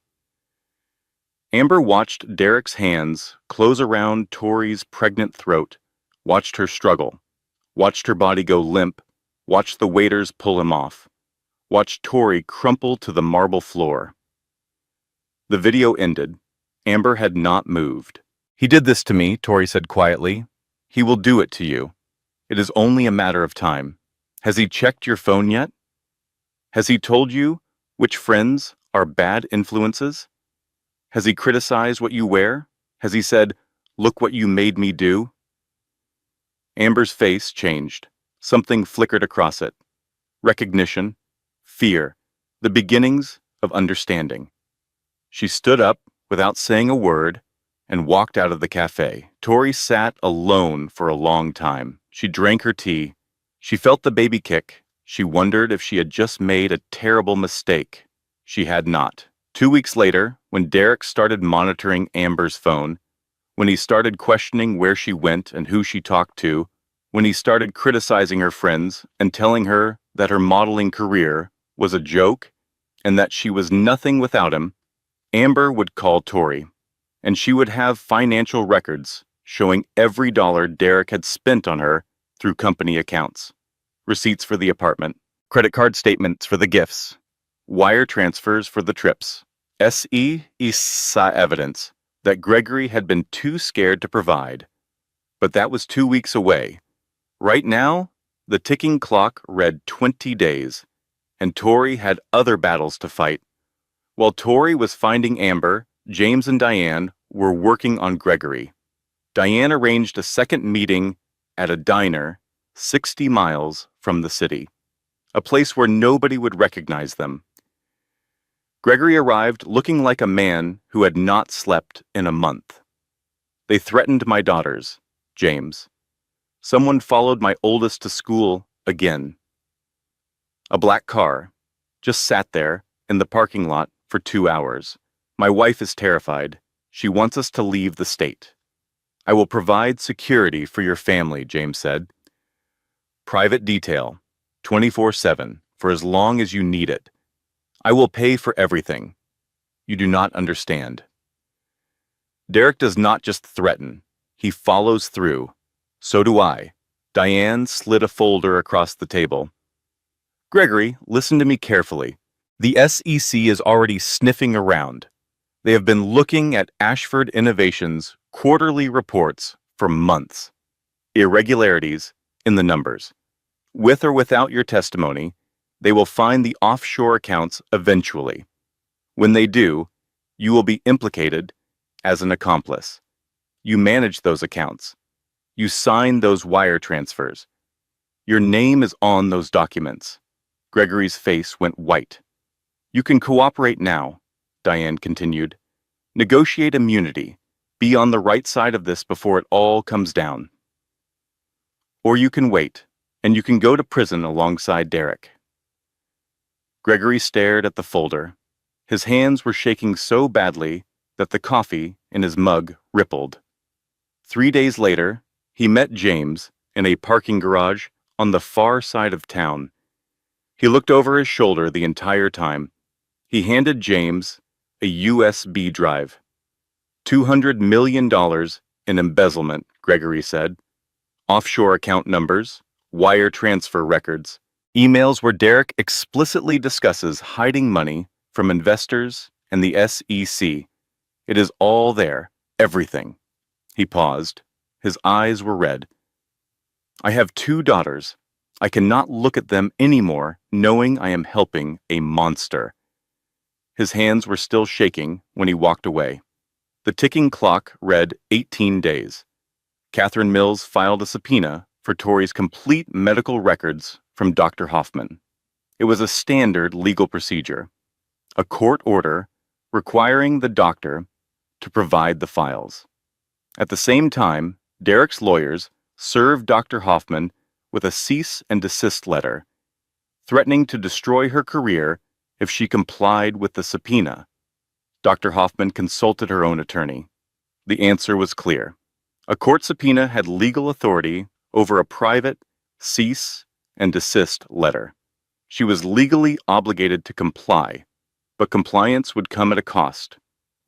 Amber watched Derek's hands close around Tori's pregnant throat, watched her struggle, watched her body go limp, watched the waiters pull him off, watched Tori crumple to the marble floor. The video ended. Amber had not moved. "He did this to me," Tori said quietly. "He will do it to you. It is only a matter of time. Has he checked your phone yet? Has he told you which friends are bad influences? Has he criticized what you wear? Has he said, 'Look what you made me do'?" Amber's face changed. Something flickered across it. Recognition, fear, the beginnings of understanding. She stood up without saying a word and walked out of the cafe. Tori sat alone for a long time. She drank her tea. She felt the baby kick. She wondered if she had just made a terrible mistake. She had not. 2 weeks later, when Derek started monitoring Amber's phone, when he started questioning where she went and who she talked to, when he started criticizing her friends and telling her that her modeling career was a joke and that she was nothing without him, Amber would call Tori, and she would have financial records showing every dollar Derek had spent on her through company accounts, receipts for the apartment, credit card statements for the gifts, wire transfers for the trips, SEISA evidence that Gregory had been too scared to provide. But that was 2 weeks away. Right now, the ticking clock read 20 days, and Tori had other battles to fight. While Tori was finding Amber, James and Diane were working on Gregory. Diane arranged a second meeting at a diner 60 miles from the city, a place where nobody would recognize them. Gregory arrived looking like a man who had not slept in a month. "They threatened my daughters, James. Someone followed my oldest to school again. A black car just sat there in the parking lot for 2 hours. My wife is terrified. She wants us to leave the state. I will provide security for your family," James said. "Private detail, 24/7, for as long as you need it. I will pay for everything. You do not understand." Derek does not just threaten. He follows through. So do I. Diane slid a folder across the table. "Gregory, listen to me carefully. The SEC is already sniffing around. They have been looking at Ashford Innovations' quarterly reports for months. Irregularities in the numbers. With or without your testimony, they will find the offshore accounts eventually. When they do, you will be implicated as an accomplice. You manage those accounts. You sign those wire transfers. Your name is on those documents." Gregory's face went white. "You can cooperate now," Diane continued. "Negotiate immunity. Be on the right side of this before it all comes down. Or you can wait, and you can go to prison alongside Derek." Gregory stared at the folder. His hands were shaking so badly that the coffee in his mug rippled. 3 days later, he met James in a parking garage on the far side of town. He looked over his shoulder the entire time. He handed James a USB drive. $200 million in embezzlement, Gregory said. Offshore account numbers, wire transfer records, emails where Derek explicitly discusses hiding money from investors and the SEC. It is all there, everything. He paused. His eyes were red. "I have 2 daughters. I cannot look at them anymore knowing I am helping a monster." His hands were still shaking when he walked away. The ticking clock read 18 days. Catherine Mills filed a subpoena for Tori's complete medical records from Dr. Hoffman. It was a standard legal procedure, a court order requiring the doctor to provide the files. At the same time, Derek's lawyers served Dr. Hoffman with a cease and desist letter, threatening to destroy her career if she complied with the subpoena. Dr. Hoffman consulted her own attorney. The answer was clear. A court subpoena had legal authority over a private cease and desist letter. She was legally obligated to comply, but compliance would come at a cost.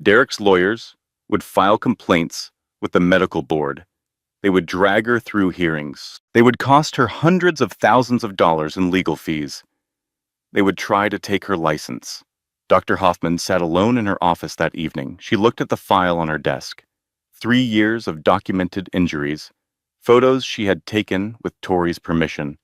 Derek's lawyers would file complaints with the medical board. They would drag her through hearings. They would cost her hundreds of thousands of dollars in legal fees. They would try to take her license. Dr. Hoffman sat alone in her office that evening. She looked at the file on her desk. 3 years of documented injuries, photos she had taken with Tori's permission,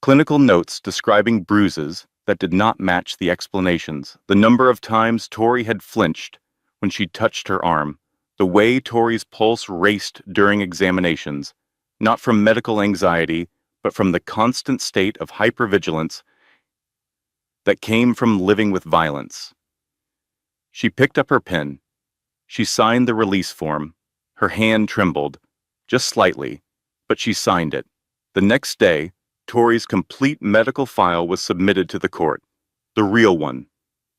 clinical notes describing bruises that did not match the explanations, the number of times Tori had flinched when she touched her arm, the way Tori's pulse raced during examinations, not from medical anxiety, but from the constant state of hypervigilance that came from living with violence. She picked up her pen. She signed the release form. Her hand trembled, just slightly, but she signed it. The next day, Tori's complete medical file was submitted to the court. The real one.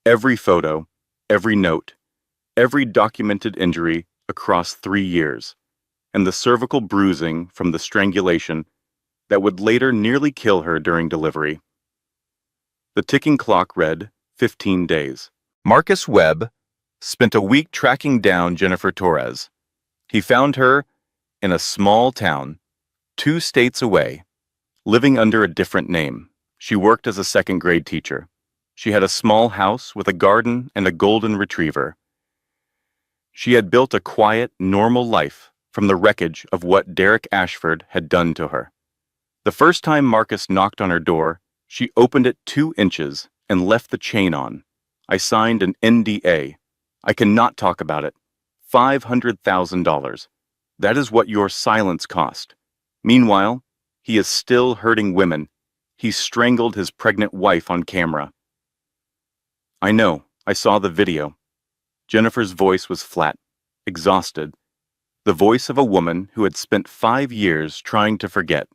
Every photo, every note, every documented injury across 3 years, and the cervical bruising from the strangulation that would later nearly kill her during delivery. The ticking clock read 15 days. Marcus Webb spent a week tracking down Jennifer Torres. He found her in a small town, 2 states away, living under a different name. She worked as a second-grade teacher. She had a small house with a garden and a golden retriever. She had built a quiet, normal life from the wreckage of what Derek Ashford had done to her. The first time Marcus knocked on her door, she opened it 2 inches and left the chain on. I signed an NDA. I cannot talk about it. $500,000. That is what your silence cost. Meanwhile, he is still hurting women. He strangled his pregnant wife on camera. I know. I saw the video. Jennifer's voice was flat, exhausted. The voice of a woman who had spent 5 years trying to forget.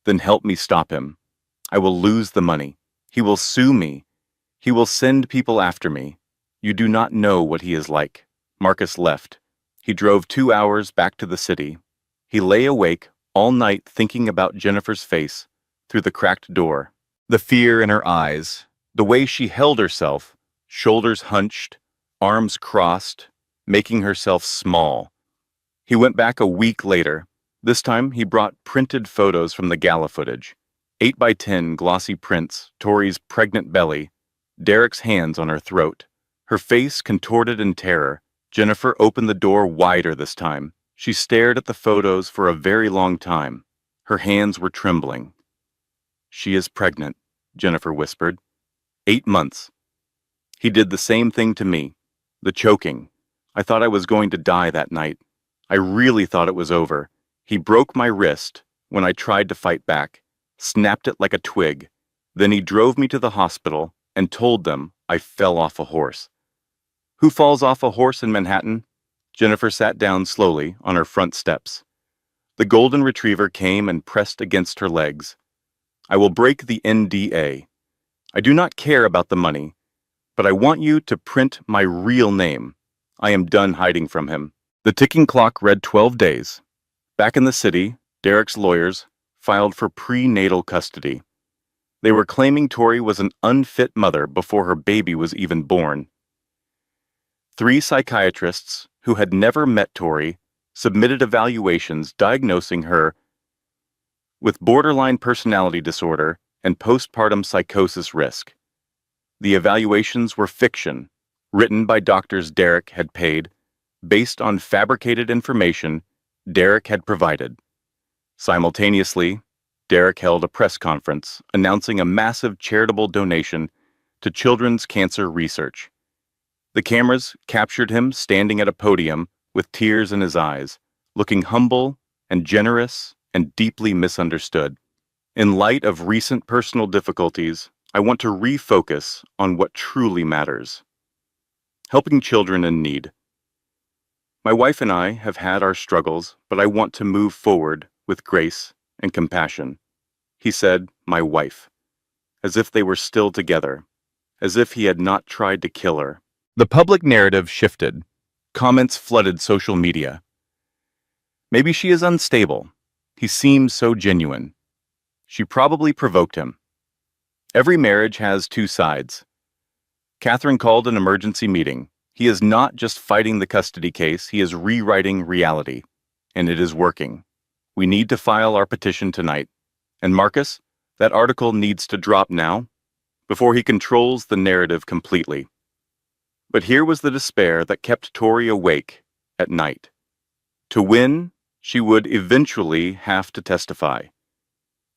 Then help me stop him. I will lose the money. He will sue me. He will send people after me. You do not know what he is like. Marcus left. He drove 2 hours back to the city. He lay awake all night thinking about Jennifer's face through the cracked door. The fear in her eyes, the way she held herself, shoulders hunched, arms crossed, making herself small. He went back a week later. This time he brought printed photos from the gala footage. 8x10 glossy prints, Tori's pregnant belly, Derek's hands on her throat. Her face contorted in terror. Jennifer opened the door wider this time. She stared at the photos for a very long time. Her hands were trembling. She is pregnant, Jennifer whispered. 8 months. He did the same thing to me. The choking. I thought I was going to die that night. I really thought it was over. He broke my wrist when I tried to fight back, snapped it like a twig. Then he drove me to the hospital and told them I fell off a horse. Who falls off a horse in Manhattan? Jennifer sat down slowly on her front steps. The golden retriever came and pressed against her legs. I will break the NDA. I do not care about the money, but I want you to print my real name. I am done hiding from him. The ticking clock read 12 days. Back in the city, Derek's lawyers filed for prenatal custody. They were claiming Tori was an unfit mother before her baby was even born. 3 psychiatrists who had never met Tori submitted evaluations diagnosing her with borderline personality disorder and postpartum psychosis risk. The evaluations were fiction, written by doctors Derek had paid, based on fabricated information Derek had provided. Simultaneously, Derek held a press conference announcing a massive charitable donation to children's cancer research. The cameras captured him standing at a podium with tears in his eyes, looking humble and generous and deeply misunderstood. In light of recent personal difficulties, I want to refocus on what truly matters: helping children in need. My wife and I have had our struggles, but I want to move forward with grace and compassion. He said, my wife, as if they were still together, as if he had not tried to kill her. The public narrative shifted. Comments flooded social media. Maybe she is unstable. He seems so genuine. She probably provoked him. Every marriage has two sides. Catherine called an emergency meeting. He is not just fighting the custody case, he is rewriting reality. And it is working. We need to file our petition tonight. And Marcus, that article needs to drop now, before he controls the narrative completely. But here was the despair that kept Tori awake at night. To win, she would eventually have to testify.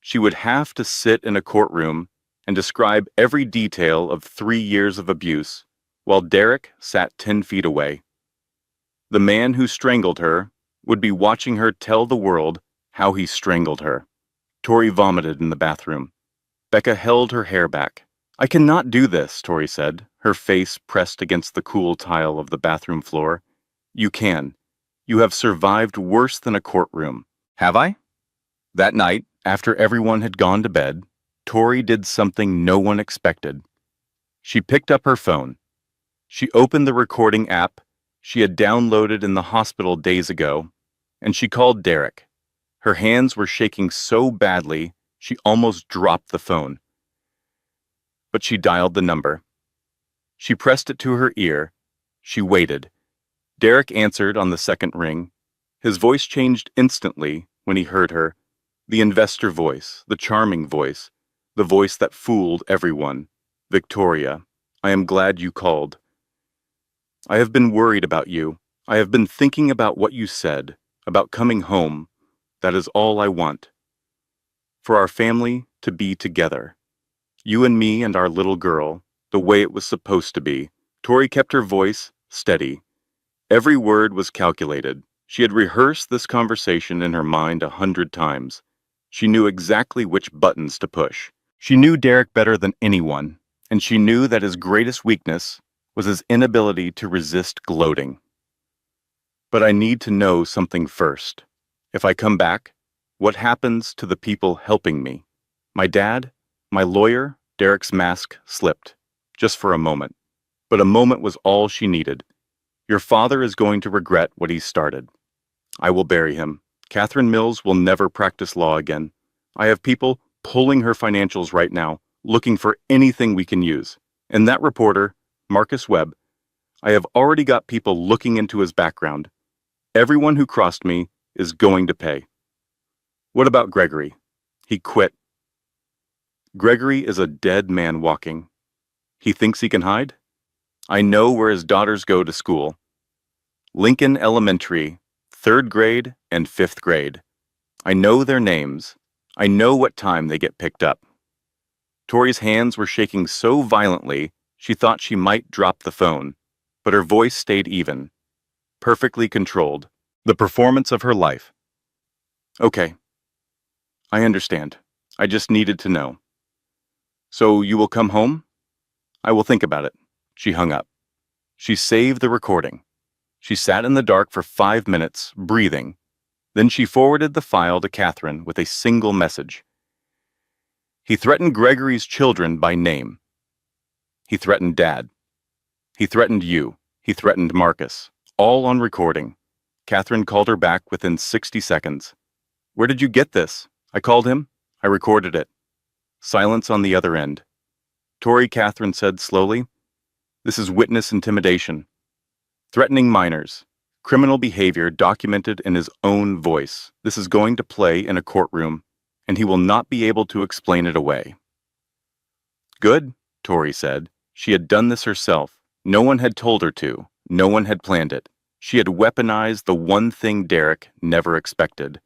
She would have to sit in a courtroom and describe every detail of 3 years of abuse, while Derek sat 10 feet away. The man who strangled her would be watching her tell the world how he strangled her. Tori vomited in the bathroom. Becca held her hair back. I cannot do this, Tori said, her face pressed against the cool tile of the bathroom floor. You can. You have survived worse than a courtroom. Have I? That night, after everyone had gone to bed, Tori did something no one expected. She picked up her phone. She opened the recording app she had downloaded in the hospital days ago, and she called Derek. Her hands were shaking so badly, she almost dropped the phone. But she dialed the number. She pressed it to her ear. She waited. Derek answered on the second ring. His voice changed instantly when he heard her. The investor voice, the charming voice, the voice that fooled everyone. Victoria, I am glad you called. I have been worried about you. I have been thinking about what you said, about coming home. That is all I want. For our family to be together. You and me and our little girl, the way it was supposed to be. Tori kept her voice steady. Every word was calculated. She had rehearsed this conversation in her mind 100 times. She knew exactly which buttons to push. She knew Derek better than anyone, and she knew that his greatest weakness was his inability to resist gloating. But I need to know something first. If I come back, what happens to the people helping me? My dad? My lawyer? Derek's mask slipped, just for a moment. But a moment was all she needed. Your father is going to regret what he started. I will bury him. Catherine Mills will never practice law again. I have people pulling her financials right now, looking for anything we can use. And that reporter, Marcus Webb, I have already got people looking into his background. Everyone who crossed me is going to pay. What about Gregory? He quit. Gregory is a dead man walking. He thinks he can hide? I know where his daughters go to school. Lincoln Elementary, 3rd grade and 5th grade. I know their names. I know what time they get picked up. Tori's hands were shaking so violently, she thought she might drop the phone, but her voice stayed even, perfectly controlled. The performance of her life. Okay. I understand. I just needed to know. So you will come home? I will think about it. She hung up. She saved the recording. She sat in the dark for 5 minutes, breathing. Then she forwarded the file to Catherine with a single message. He threatened Gregory's children by name. He threatened Dad. He threatened you. He threatened Marcus. All on recording. Catherine called her back within 60 seconds. Where did you get this? I called him. I recorded it. Silence on the other end. Tori, Catherine said slowly, this is witness intimidation. Threatening minors. Criminal behavior documented in his own voice. This is going to play in a courtroom, and he will not be able to explain it away. Good, Tori said. She had done this herself. No one had told her to. No one had planned it. She had weaponized the one thing Derek never expected.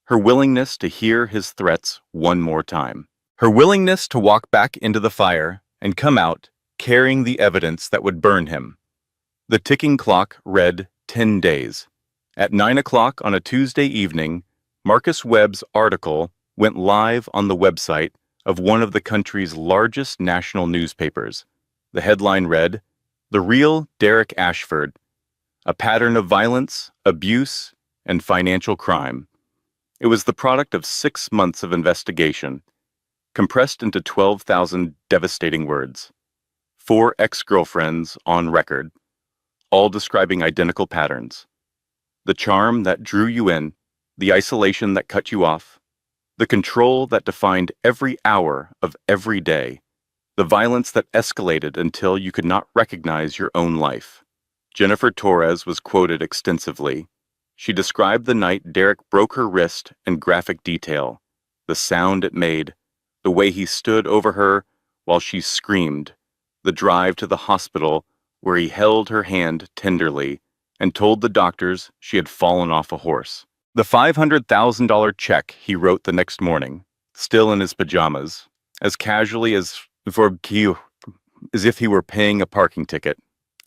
Her willingness to hear his threats one more time. Her willingness to walk back into the fire and come out carrying the evidence that would burn him. The ticking clock read 10 days. At 9 o'clock on a Tuesday evening, Marcus Webb's article went live on the website of one of the country's largest national newspapers. The headline read, "The Real Derek Ashford. a pattern of violence, abuse, and financial crime. It was the product of 6 months of investigation, compressed into 12,000 devastating words. 4 ex-girlfriends on record, all describing identical patterns. The charm that drew you in, the isolation that cut you off, the control that defined every hour of every day, the violence that escalated until you could not recognize your own life. Jennifer Torres was quoted extensively. She described the night Derek broke her wrist in graphic detail, the sound it made, the way he stood over her while she screamed, the drive to the hospital where he held her hand tenderly and told the doctors she had fallen off a horse. The $500,000 check he wrote the next morning, still in his pajamas, as casually as if he were paying a parking ticket.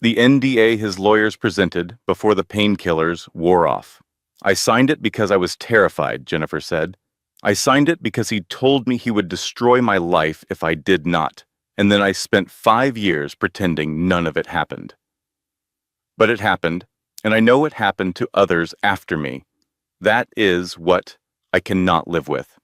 The NDA his lawyers presented before the painkillers wore off. I signed it because I was terrified, Jennifer said. I signed it because he told me he would destroy my life if I did not, and then I spent 5 years pretending none of it happened. But it happened, and I know it happened to others after me. That is what I cannot live with.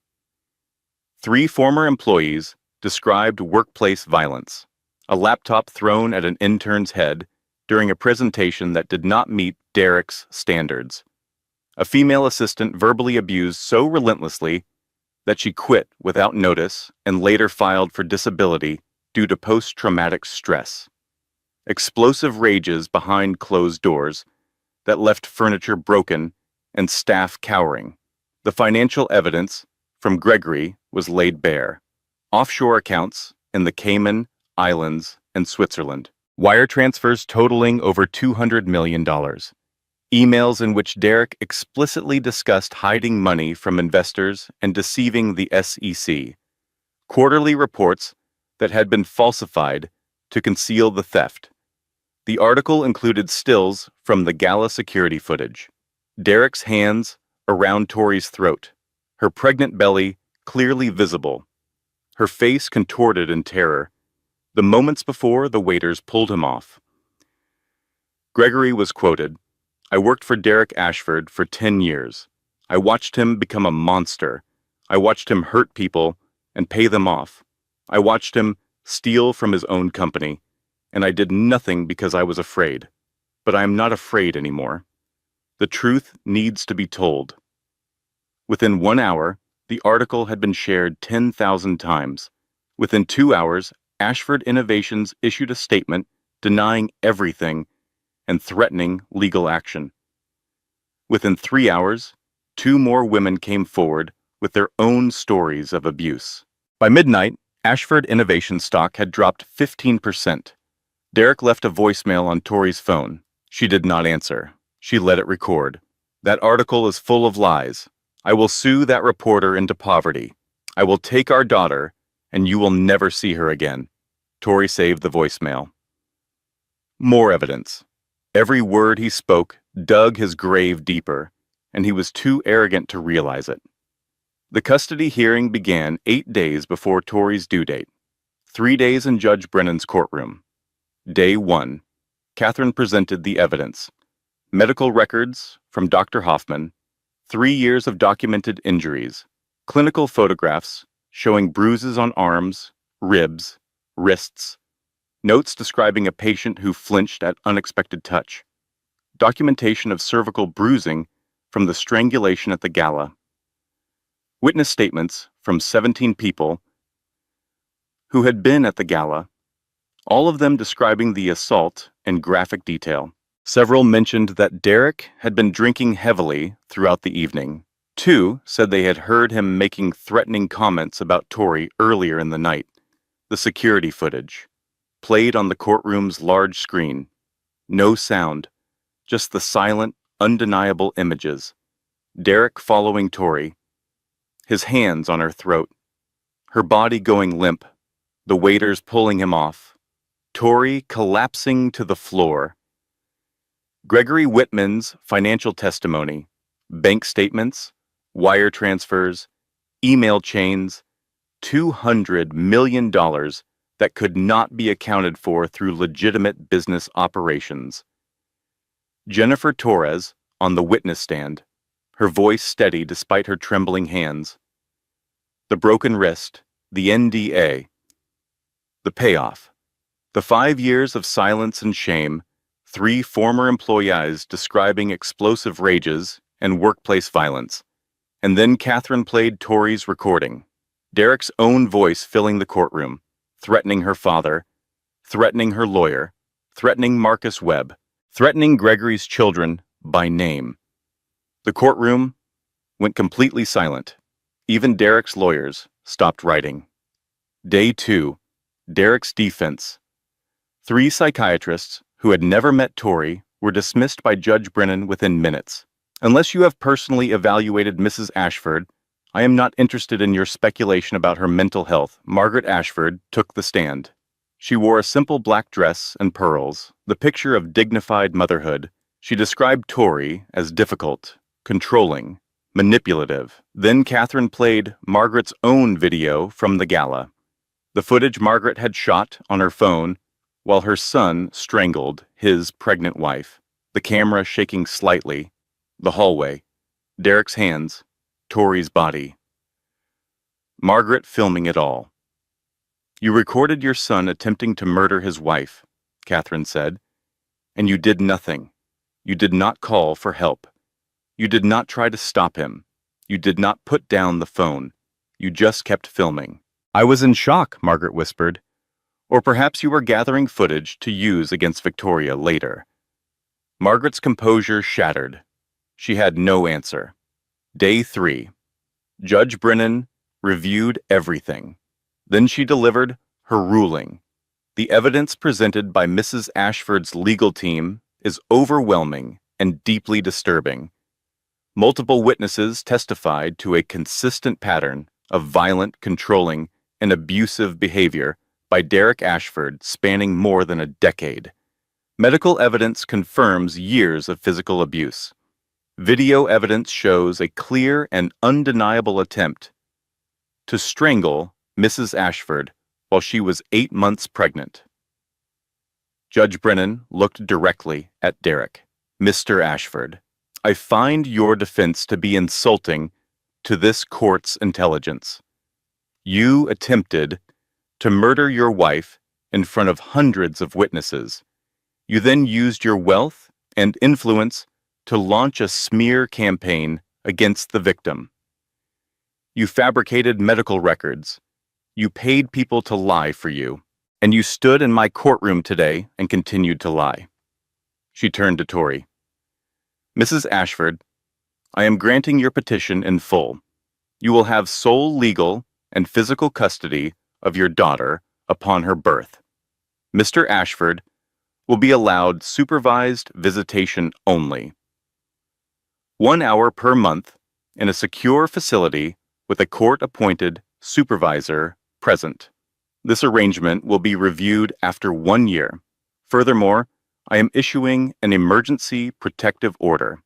3 former employees described workplace violence, a laptop thrown at an intern's head during a presentation that did not meet Derek's standards. A female assistant verbally abused so relentlessly that she quit without notice and later filed for disability due to post-traumatic stress. Explosive rages behind closed doors that left furniture broken and staff cowering. The financial evidence from Gregory was laid bare. Offshore accounts in the Cayman Islands and Switzerland. Wire transfers totaling over $200 million. Emails in which Derek explicitly discussed hiding money from investors and deceiving the SEC. Quarterly reports that had been falsified to conceal the theft. The article included stills from the gala security footage. Derek's hands around Tori's throat, her pregnant belly clearly visible, her face contorted in terror, the moments before the waiters pulled him off. Gregory was quoted, "I worked for Derek Ashford for 10 years. I watched him become a monster. I watched him hurt people and pay them off. I watched him steal from his own company, and I did nothing because I was afraid. But I am not afraid anymore. The truth needs to be told." Within 1 hour, the article had been shared 10,000 times. Within 2 hours, Ashford Innovations issued a statement denying everything and threatening legal action. Within 3 hours, 2 more women came forward with their own stories of abuse. By midnight, Ashford Innovations stock had dropped 15%. Derek left a voicemail on Tori's phone. She did not answer. She let it record. "That article is full of lies. I will sue that reporter into poverty. I will take our daughter, and you will never see her again." Tori saved the voicemail. More evidence. Every word he spoke dug his grave deeper, and he was too arrogant to realize it. The custody hearing began 8 days before Tori's due date. 3 days in Judge Brennan's courtroom. Day 1. Catherine presented the evidence. Medical records from Dr. Hoffman, 3 years of documented injuries, clinical photographs showing bruises on arms, ribs, wrists, notes describing a patient who flinched at unexpected touch, documentation of cervical bruising from the strangulation at the gala, witness statements from 17 people who had been at the gala, all of them describing the assault in graphic detail. Several mentioned that Derek had been drinking heavily throughout the evening. 2 said they had heard him making threatening comments about Tori earlier in the night. The security footage, played on the courtroom's large screen. No sound, just the silent, undeniable images. Derek following Tori, his hands on her throat, her body going limp, the waiters pulling him off, Tori collapsing to the floor. Gregory Whitman's financial testimony, bank statements, wire transfers, email chains, $200 million that could not be accounted for through legitimate business operations. Jennifer Torres, on the witness stand, her voice steady despite her trembling hands. The broken wrist, the NDA, the payoff. The 5 years of silence and shame, 3 former employees describing explosive rages and workplace violence. And then Catherine played Tori's recording, Derek's own voice filling the courtroom, threatening her father, threatening her lawyer, threatening Marcus Webb, threatening Gregory's children by name. The courtroom went completely silent. Even Derek's lawyers stopped writing. Day 2, Derek's defense. 3 psychiatrists who had never met Tori were dismissed by Judge Brennan within minutes. Unless you have personally evaluated Mrs. Ashford, I am not interested in your speculation about her mental health. Margaret Ashford took the stand. She wore a simple black dress and pearls, the picture of dignified motherhood. She described Tori as difficult, controlling, manipulative. Then Catherine played Margaret's own video from the gala. The footage Margaret had shot on her phone while her son strangled his pregnant wife, the camera shaking slightly, the hallway, Derek's hands, Tori's body. Margaret filming it all. You recorded your son attempting to murder his wife, Catherine said, and you did nothing. You did not call for help. You did not try to stop him. You did not put down the phone. You just kept filming. I was in shock, Margaret whispered. Or perhaps you were gathering footage to use against Victoria later. Margaret's composure shattered. She had no answer. Day 3. Judge Brennan reviewed everything. Then she delivered her ruling. The evidence presented by Mrs. Ashford's legal team is overwhelming and deeply disturbing. Multiple witnesses testified to a consistent pattern of violent, controlling, and abusive behavior by Derek Ashford spanning more than a decade. Medical evidence confirms years of physical abuse. Video evidence shows a clear and undeniable attempt to strangle Mrs. Ashford while she was 8 months pregnant. Judge Brennan looked directly at Derek. Mr. Ashford, I find your defense to be insulting to this court's intelligence. You attempted to murder your wife in front of hundreds of witnesses. You then used your wealth and influence to launch a smear campaign against the victim. You fabricated medical records. You paid people to lie for you. And you stood in my courtroom today and continued to lie. She turned to Tori. Mrs. Ashford, I am granting your petition in full. You will have sole legal and physical custody of your daughter upon her birth. Mr. Ashford will be allowed supervised visitation only. 1 hour per month in a secure facility with a court-appointed supervisor present. This arrangement will be reviewed after 1 year. Furthermore, I am issuing an emergency protective order.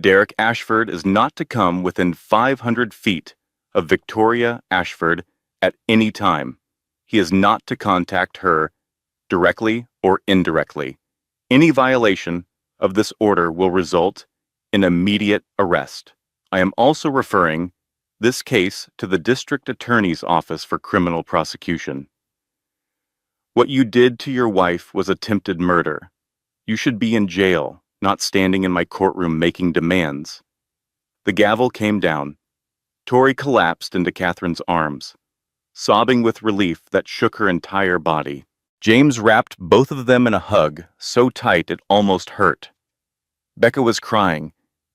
Derek Ashford is not to come within 500 feet of Victoria Ashford at any time. He is not to contact her directly or indirectly. Any violation of this order will result in immediate arrest. I am also referring this case to the District Attorney's Office for Criminal Prosecution. What you did to your wife was attempted murder. You should be in jail, not standing in my courtroom making demands. The gavel came down. Tori collapsed into Catherine's arms, sobbing with relief that shook her entire body. James wrapped both of them in a hug so tight it almost hurt. Becca was crying.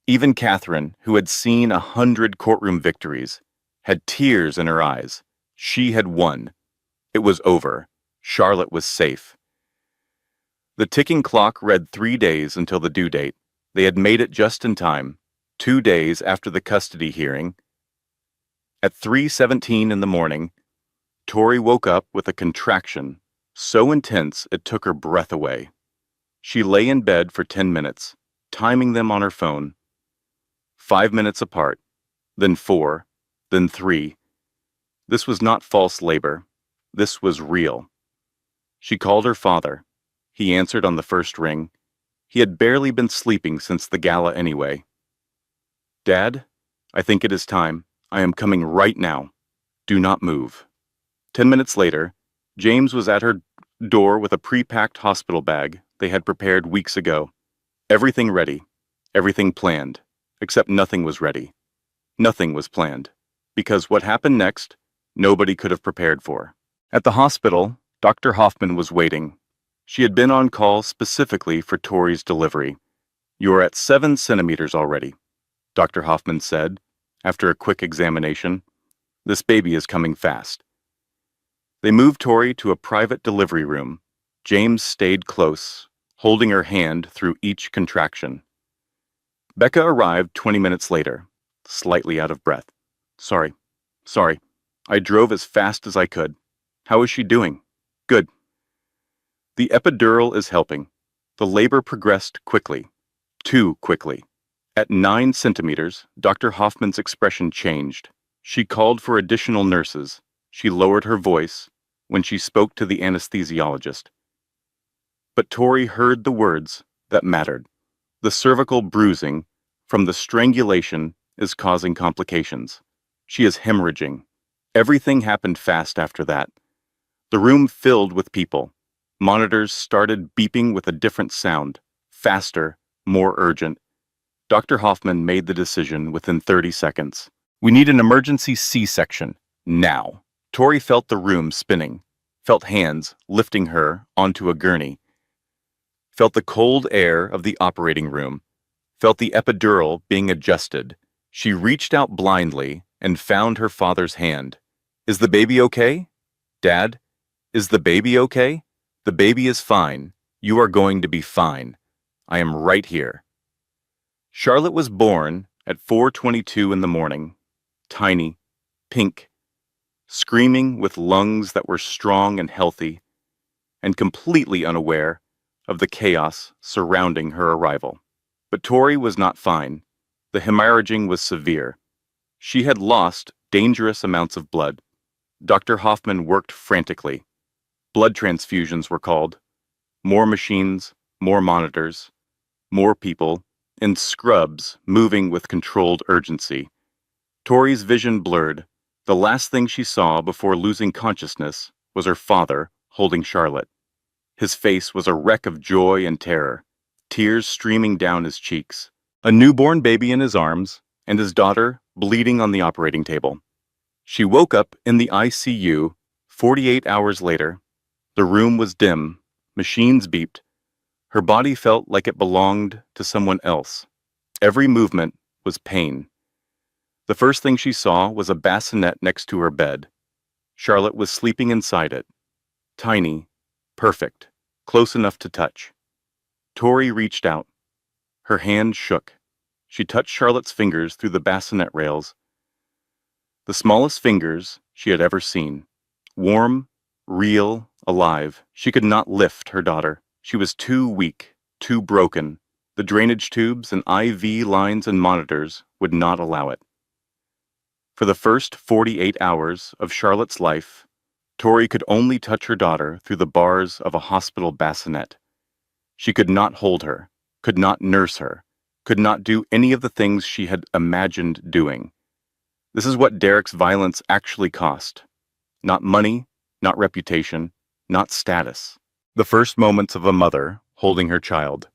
Even Catherine, who had seen 100 courtroom victories, had tears in her eyes. She had won. It was over. Charlotte was safe. The ticking clock read 3 days until the due date. They had made it just in time, 2 days after the custody hearing. At 3:17 in the morning, Tori woke up with a contraction so intense it took her breath away. She lay in bed for 10 minutes, timing them on her phone. 5 minutes apart, then 4, then 3. This was not false labor. This was real. She called her father. He answered on the first ring. He had barely been sleeping since the gala anyway. "Dad, I think it is time. I am coming right now. Do not move." 10 minutes later, James was at her door with a pre-packed hospital bag they had prepared weeks ago. Everything ready, everything planned, except nothing was ready. Nothing was planned, because what happened next, nobody could have prepared for. At the hospital, Dr. Hoffman was waiting. She had been on call specifically for Tori's delivery. "You are at 7 centimeters already," Dr. Hoffman said, after a quick examination. "This baby is coming fast." They moved Tori to a private delivery room. James stayed close, holding her hand through each contraction. Becca arrived 20 minutes later, slightly out of breath. Sorry. I drove as fast as I could. How is she doing?" "Good." "The epidural is helping. The labor progressed quickly. Too quickly." At 9 centimeters, Dr. Hoffman's expression changed. She called for additional nurses. She lowered her voice when she spoke to the anesthesiologist. But Tori heard the words that mattered. "The cervical bruising from the strangulation is causing complications. She is hemorrhaging." Everything happened fast after that. The room filled with people. Monitors started beeping with a different sound, faster, more urgent. Dr. Hoffman made the decision within 30 seconds. "We need an emergency C-section, now." Tori felt the room spinning, felt hands lifting her onto a gurney, felt the cold air of the operating room, felt the epidural being adjusted. She reached out blindly and found her father's hand. "Is the baby okay? Dad, is the baby okay? The baby is fine. You are going to be fine. I am right here." Charlotte was born at 4:22 in the morning, tiny, pink, screaming with lungs that were strong and healthy, and completely unaware of the chaos surrounding her arrival. But Tori was not fine. The hemorrhaging was severe. She had lost dangerous amounts of blood. Dr. Hoffman worked frantically. Blood transfusions were called. More machines, more monitors, more people, in scrubs moving with controlled urgency. Tori's vision blurred. The last thing she saw before losing consciousness was her father holding Charlotte. His face was a wreck of joy and terror, tears streaming down his cheeks, a newborn baby in his arms, and his daughter bleeding on the operating table. She woke up in the ICU 48 hours later. The room was dim, machines beeped. Her body felt like it belonged to someone else. Every movement was pain. The first thing she saw was a bassinet next to her bed. Charlotte was sleeping inside it. Tiny, perfect, close enough to touch. Tori reached out. Her hand shook. She touched Charlotte's fingers through the bassinet rails. The smallest fingers she had ever seen. Warm, real, alive. She could not lift her daughter. She was too weak, too broken. The drainage tubes and IV lines and monitors would not allow it. For the first 48 hours of Charlotte's life, Tori could only touch her daughter through the bars of a hospital bassinet. She could not hold her, could not nurse her, could not do any of the things she had imagined doing. This is what Derek's violence actually cost. Not money, not reputation, not status. The first moments of a mother holding her child.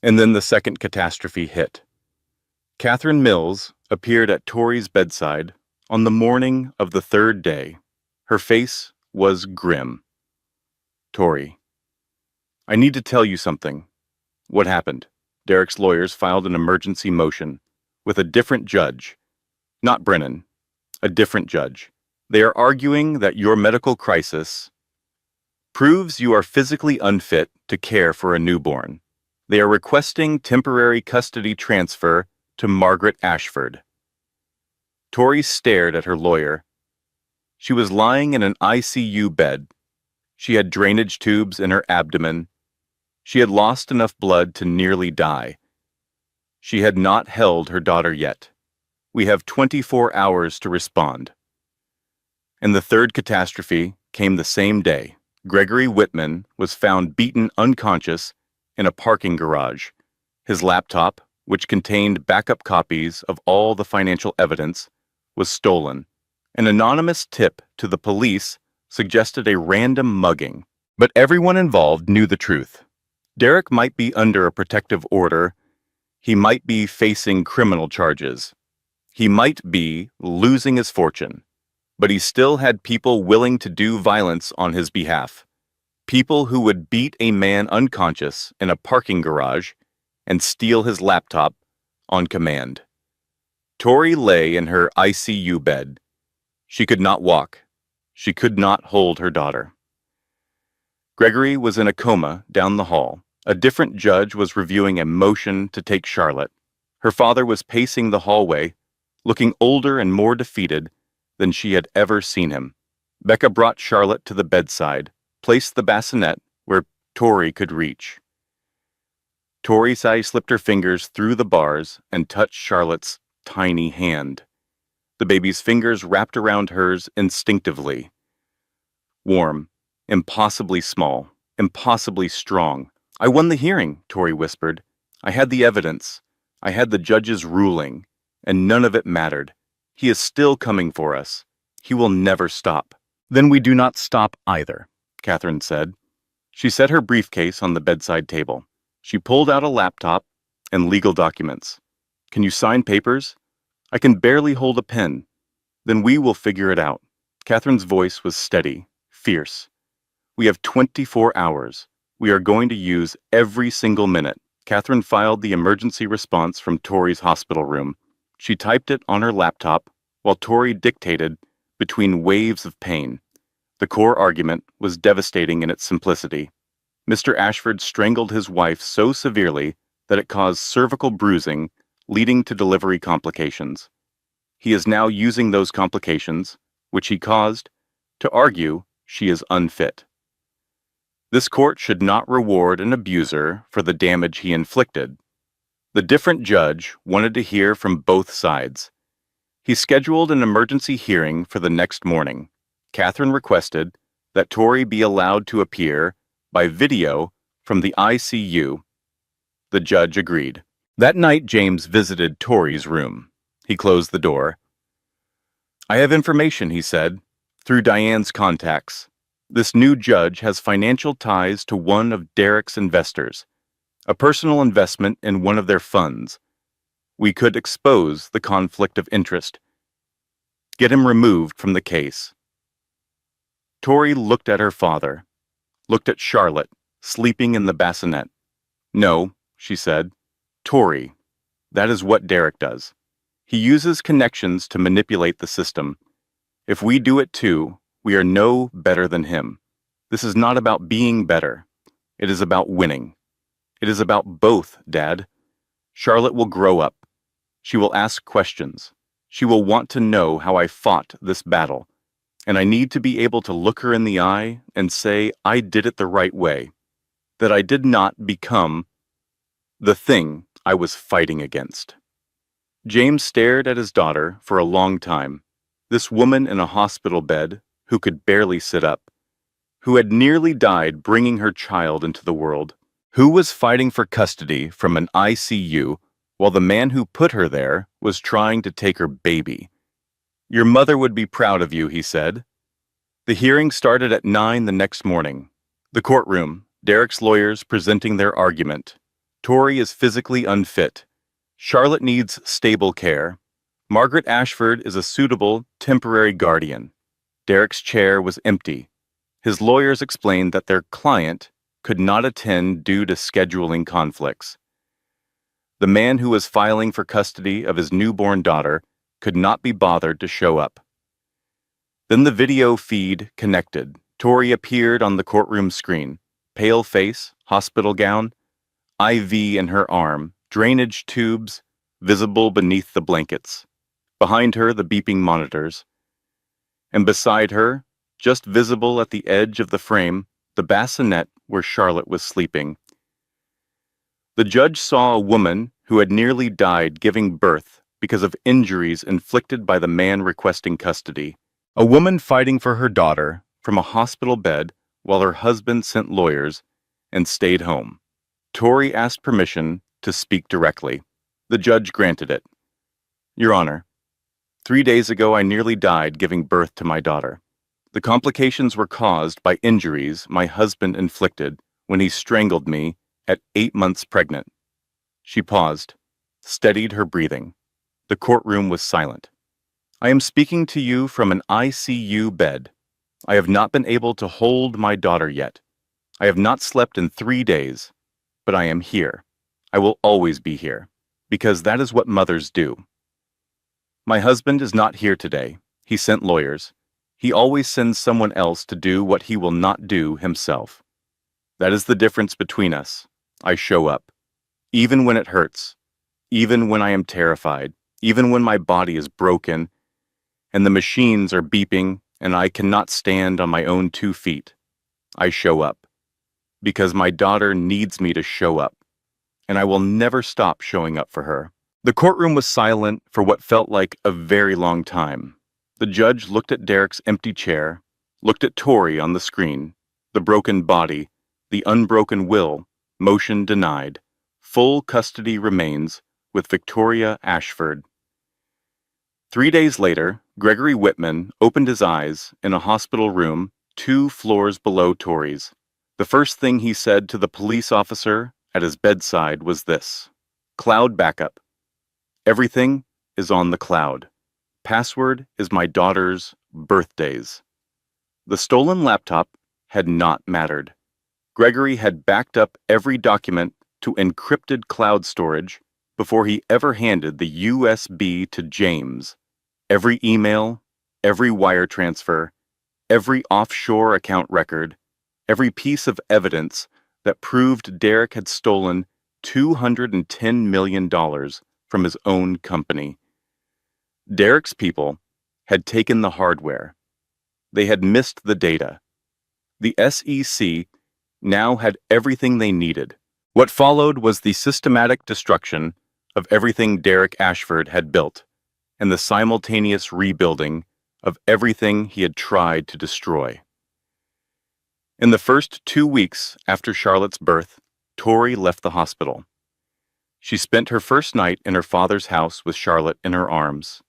And then the second catastrophe hit. Catherine Mills appeared at Tori's bedside on the morning of the third day. Her face was grim. "Tori, I need to tell you something." "What happened?" Derek's lawyers filed an emergency motion with a different judge. Not Brennan, a different judge. "They are arguing that your medical crisis proves you are physically unfit to care for a newborn. They are requesting temporary custody transfer to Margaret Ashford." Tori stared at her lawyer. She was lying in an ICU bed. She had drainage tubes in her abdomen. She had lost enough blood to nearly die. She had not held her daughter yet. "We have 24 hours to respond." And the third catastrophe came the same day. Gregory Whitman was found beaten unconscious in a parking garage. His laptop, which contained backup copies of all the financial evidence, was stolen. An anonymous tip to the police suggested a random mugging, but everyone involved knew the truth. Derek might be under a protective order. He might be facing criminal charges. He might be losing his fortune. But he still had people willing to do violence on his behalf. People who would beat a man unconscious in a parking garage and steal his laptop on command. Tori lay in her ICU bed. She could not walk. She could not hold her daughter. Gregory was in a coma down the hall. A different judge was reviewing a motion to take Charlotte. Her father was pacing the hallway, looking older and more defeated than she had ever seen him. Becca brought Charlotte to the bedside, placed the bassinet where Tori could reach. Tori slipped her fingers through the bars and touched Charlotte's tiny hand. The baby's fingers wrapped around hers instinctively. Warm, impossibly small, impossibly strong. "I won the hearing," Tori whispered. "I had the evidence. I had the judge's ruling, and none of it mattered. He is still coming for us. He will never stop." "Then we do not stop either," Catherine said. She set her briefcase on the bedside table. She pulled out a laptop and legal documents. "Can you sign papers?" "I can barely hold a pen." "Then we will figure it out." Catherine's voice was steady, fierce. "We have 24 hours. We are going to use every single minute." Catherine filed the emergency response from Tori's hospital room. She typed it on her laptop while Tori dictated between waves of pain. The core argument was devastating in its simplicity. Mr. Ashford strangled his wife so severely that it caused cervical bruising, leading to delivery complications. He is now using those complications, which he caused, to argue she is unfit. This court should not reward an abuser for the damage he inflicted. The different judge wanted to hear from both sides. He scheduled an emergency hearing for the next morning. Catherine requested that Tori be allowed to appear by video from the ICU. The judge agreed. That night, James visited Tori's room. He closed the door. "I have information," he said, "through Diane's contacts. This new judge has financial ties to one of Derek's investors, a personal investment in one of their funds. We could expose the conflict of interest. Get him removed from the case." Tori looked at her father, looked at Charlotte, sleeping in the bassinet. "No," she said. "Tori, that is what Derek does. He uses connections to manipulate the system. If we do it too, we are no better than him. This is not about being better. It is about winning. It is about both, Dad. Charlotte will grow up. She will ask questions. She will want to know how I fought this battle. And I need to be able to look her in the eye and say I did it the right way, that I did not become the thing I was fighting against." James stared at his daughter for a long time. This woman in a hospital bed who could barely sit up, who had nearly died bringing her child into the world, who was fighting for custody from an ICU while the man who put her there was trying to take her baby. "Your mother would be proud of you," he said. The hearing started at 9 the next morning. The courtroom, Derek's lawyers presenting their argument. Tori is physically unfit. Charlotte needs stable care. Margaret Ashford is a suitable, temporary guardian. Derek's chair was empty. His lawyers explained that their client could not attend due to scheduling conflicts. The man who was filing for custody of his newborn daughter could not be bothered to show up. Then the video feed connected. Tori appeared on the courtroom screen. Pale face, hospital gown, IV in her arm, drainage tubes visible beneath the blankets. Behind her, the beeping monitors. And beside her, just visible at the edge of the frame, the bassinet where Charlotte was sleeping. The judge saw a woman who had nearly died giving birth because of injuries inflicted by the man requesting custody. A woman fighting for her daughter from a hospital bed while her husband sent lawyers and stayed home. Tory asked permission to speak directly. The judge granted it. Your Honor, 3 days ago I nearly died giving birth to my daughter. The complications were caused by injuries my husband inflicted when he strangled me at 8 months pregnant. She paused, steadied her breathing. The courtroom was silent. I am speaking to you from an ICU bed. I have not been able to hold my daughter yet. I have not slept in 3 days, but I am here. I will always be here, because that is what mothers do. My husband is not here today. He sent lawyers. He always sends someone else to do what he will not do himself. That is the difference between us. I show up, even when it hurts, even when I am terrified, even when my body is broken, and the machines are beeping and I cannot stand on my own 2 feet. I show up, because my daughter needs me to show up, and I will never stop showing up for her. The courtroom was silent for what felt like a very long time. The judge looked at Derek's empty chair, looked at Tori on the screen, the broken body, the unbroken will, motion denied, full custody remains with Victoria Ashford. 3 days later, Gregory Whitman opened his eyes in a hospital room 2 floors below Tori's. The first thing he said to the police officer at his bedside was this: "Cloud backup. Everything is on the cloud. Password is my daughter's birthdays." The stolen laptop had not mattered. Gregory had backed up every document to encrypted cloud storage before he ever handed the USB to James. Every email, every wire transfer, every offshore account record, every piece of evidence that proved Derek had stolen $210 million from his own company. Derek's people had taken the hardware. They had missed the data. The SEC now had everything they needed. What followed was the systematic destruction of everything Derek Ashford had built, and the simultaneous rebuilding of everything he had tried to destroy. In the first 2 weeks after Charlotte's birth, Tori left the hospital. She spent her first night in her father's house with Charlotte in her arms.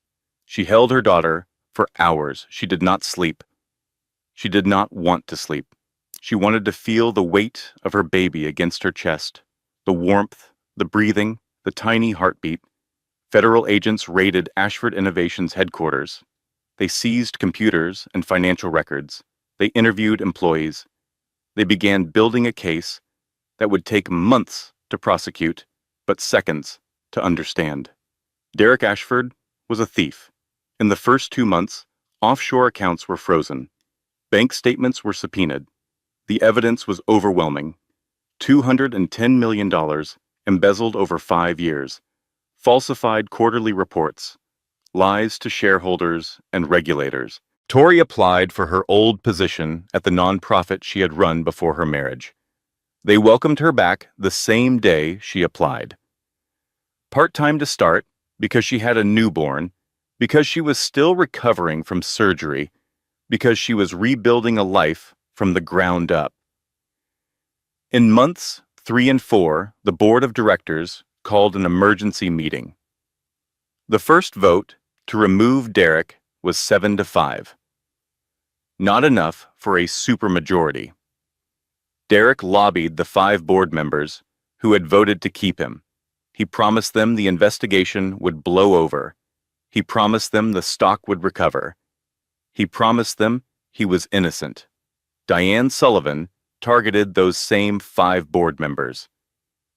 She held her daughter for hours. She did not sleep. She did not want to sleep. She wanted to feel the weight of her baby against her chest, the warmth, the breathing, the tiny heartbeat. Federal agents raided Ashford Innovations headquarters. They seized computers and financial records. They interviewed employees. They began building a case that would take months to prosecute, but seconds to understand. Derek Ashford was a thief. In the first 2 months, offshore accounts were frozen. Bank statements were subpoenaed. The evidence was overwhelming. $210 million embezzled over 5 years. Falsified quarterly reports. Lies to shareholders and regulators. Tori applied for her old position at the nonprofit she had run before her marriage. They welcomed her back the same day she applied. Part-time to start, because she had a newborn, because she was still recovering from surgery, because she was rebuilding a life from the ground up. In months 3 and 4, the board of directors called an emergency meeting. The first vote to remove Derek was 7-5. Not enough for a supermajority. Derek lobbied the 5 board members who had voted to keep him. He promised them the investigation would blow over. He promised them the stock would recover. He promised them he was innocent. Diane Sullivan targeted those same 5 board members.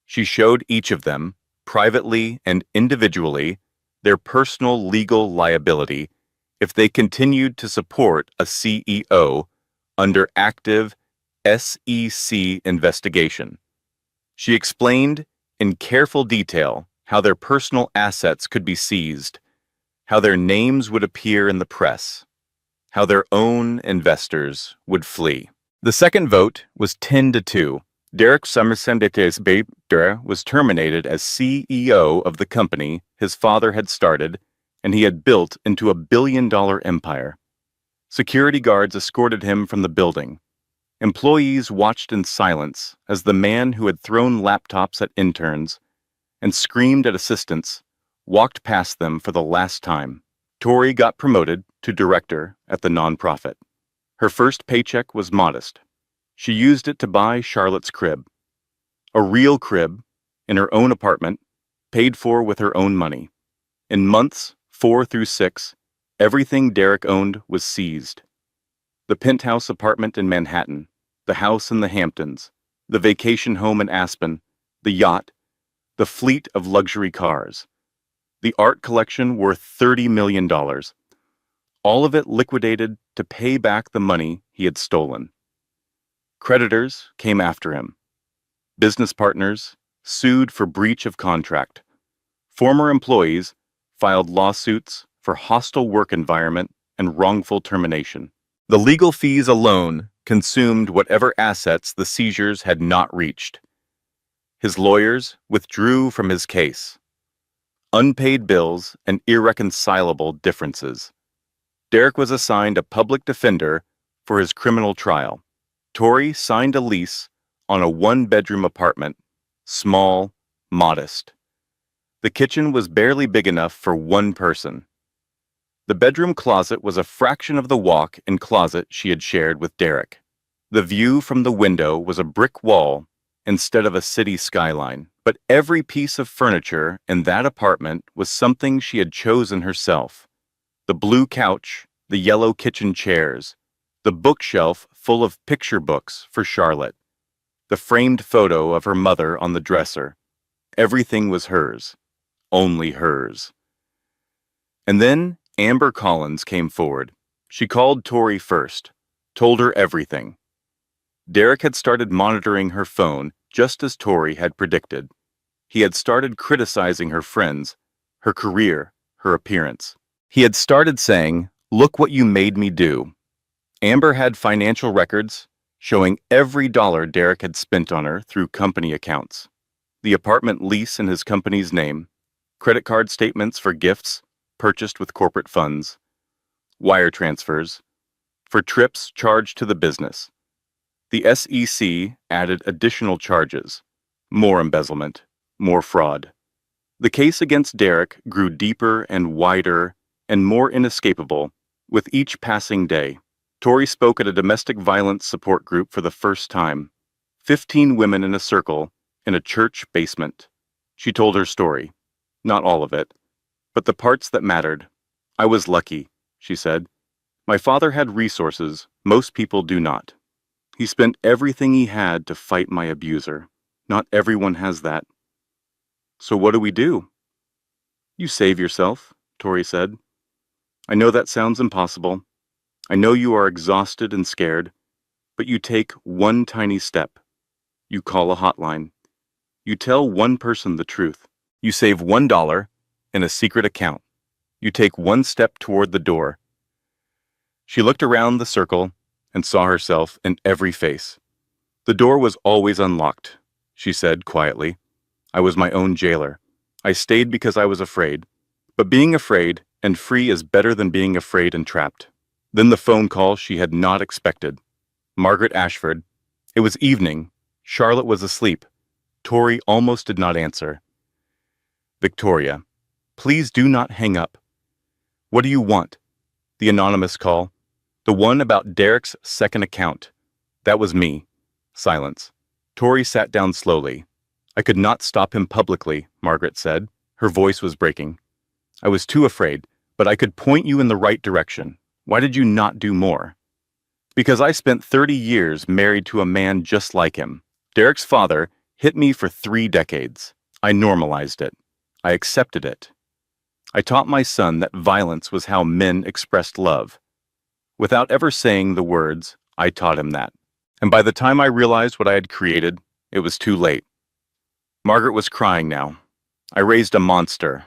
She showed each of them, privately and individually, their personal legal liability if they continued to support a CEO under active SEC investigation. She explained in careful detail how their personal assets could be seized, how their names would appear in the press, how their own investors would flee. The second vote was 10-2. Derek Somerset was terminated as CEO of the company his father had started and he had built into a billion-dollar empire. Security guards escorted him from the building. Employees watched in silence as the man who had thrown laptops at interns and screamed at assistants walked past them for the last time. Tori got promoted to director at the nonprofit. Her first paycheck was modest. She used it to buy Charlotte's crib. A real crib, in her own apartment, paid for with her own money. In months 4 through 6, everything Derek owned was seized. The penthouse apartment in Manhattan, the house in the Hamptons, the vacation home in Aspen, the yacht, the fleet of luxury cars, the art collection worth $30 million. All of it liquidated to pay back the money he had stolen. Creditors came after him. Business partners sued for breach of contract. Former employees filed lawsuits for hostile work environment and wrongful termination. The legal fees alone consumed whatever assets the seizures had not reached. His lawyers withdrew from his case. Unpaid bills and irreconcilable differences. Derek was assigned a public defender for his criminal trial. Tori signed a lease on a one-bedroom apartment, small, modest. The kitchen was barely big enough for one person. The bedroom closet was a fraction of the walk and closet she had shared with Derek. The view from the window was a brick wall instead of a city skyline, but every piece of furniture in that apartment was something she had chosen herself. The blue couch, the yellow kitchen chairs, the bookshelf full of picture books for Charlotte, the framed photo of her mother on the dresser. Everything was hers, only hers. And then Amber Collins came forward. She called Tori first, told her everything. Derek had started monitoring her phone just as Tori had predicted. He had started criticizing her friends, her career, her appearance. He had started saying, "Look what you made me do." Amber had financial records showing every dollar Derek had spent on her through company accounts. The apartment lease in his company's name, credit card statements for gifts purchased with corporate funds, wire transfers, for trips charged to the business. The SEC added additional charges, more embezzlement, more fraud. The case against Derek grew deeper and wider and more inescapable with each passing day. Tori spoke at a domestic violence support group for the first time. 15 women in a circle in a church basement. She told her story. Not all of it, but the parts that mattered. "I was lucky," she said. "My father had resources most people do not. He spent everything he had to fight my abuser. Not everyone has that." "So what do we do?" "You save yourself," Tori said. "I know that sounds impossible. I know you are exhausted and scared, but you take one tiny step. You call a hotline. You tell one person the truth. You save $1 in a secret account. You take one step toward the door." She looked around the circle and saw herself in every face. "The door was always unlocked," she said quietly. "I was my own jailer. I stayed because I was afraid. But being afraid and free is better than being afraid and trapped." Then the phone call she had not expected. Margaret Ashford. It was evening. Charlotte was asleep. Tori almost did not answer. "Victoria, please do not hang up." "What do you want?" The anonymous call. "The one about Derek's second account." "That was me." Silence. Tori sat down slowly. "I could not stop him publicly," Margaret said. Her voice was breaking. "I was too afraid, but I could point you in the right direction. Why did you not do more?" "Because I spent 30 years married to a man just like him. Derek's father hit me for 3 decades. I normalized it. I accepted it. I taught my son that violence was how men expressed love. Without ever saying the words, I taught him that. And by the time I realized what I had created, it was too late." Margaret was crying now. "I raised a monster.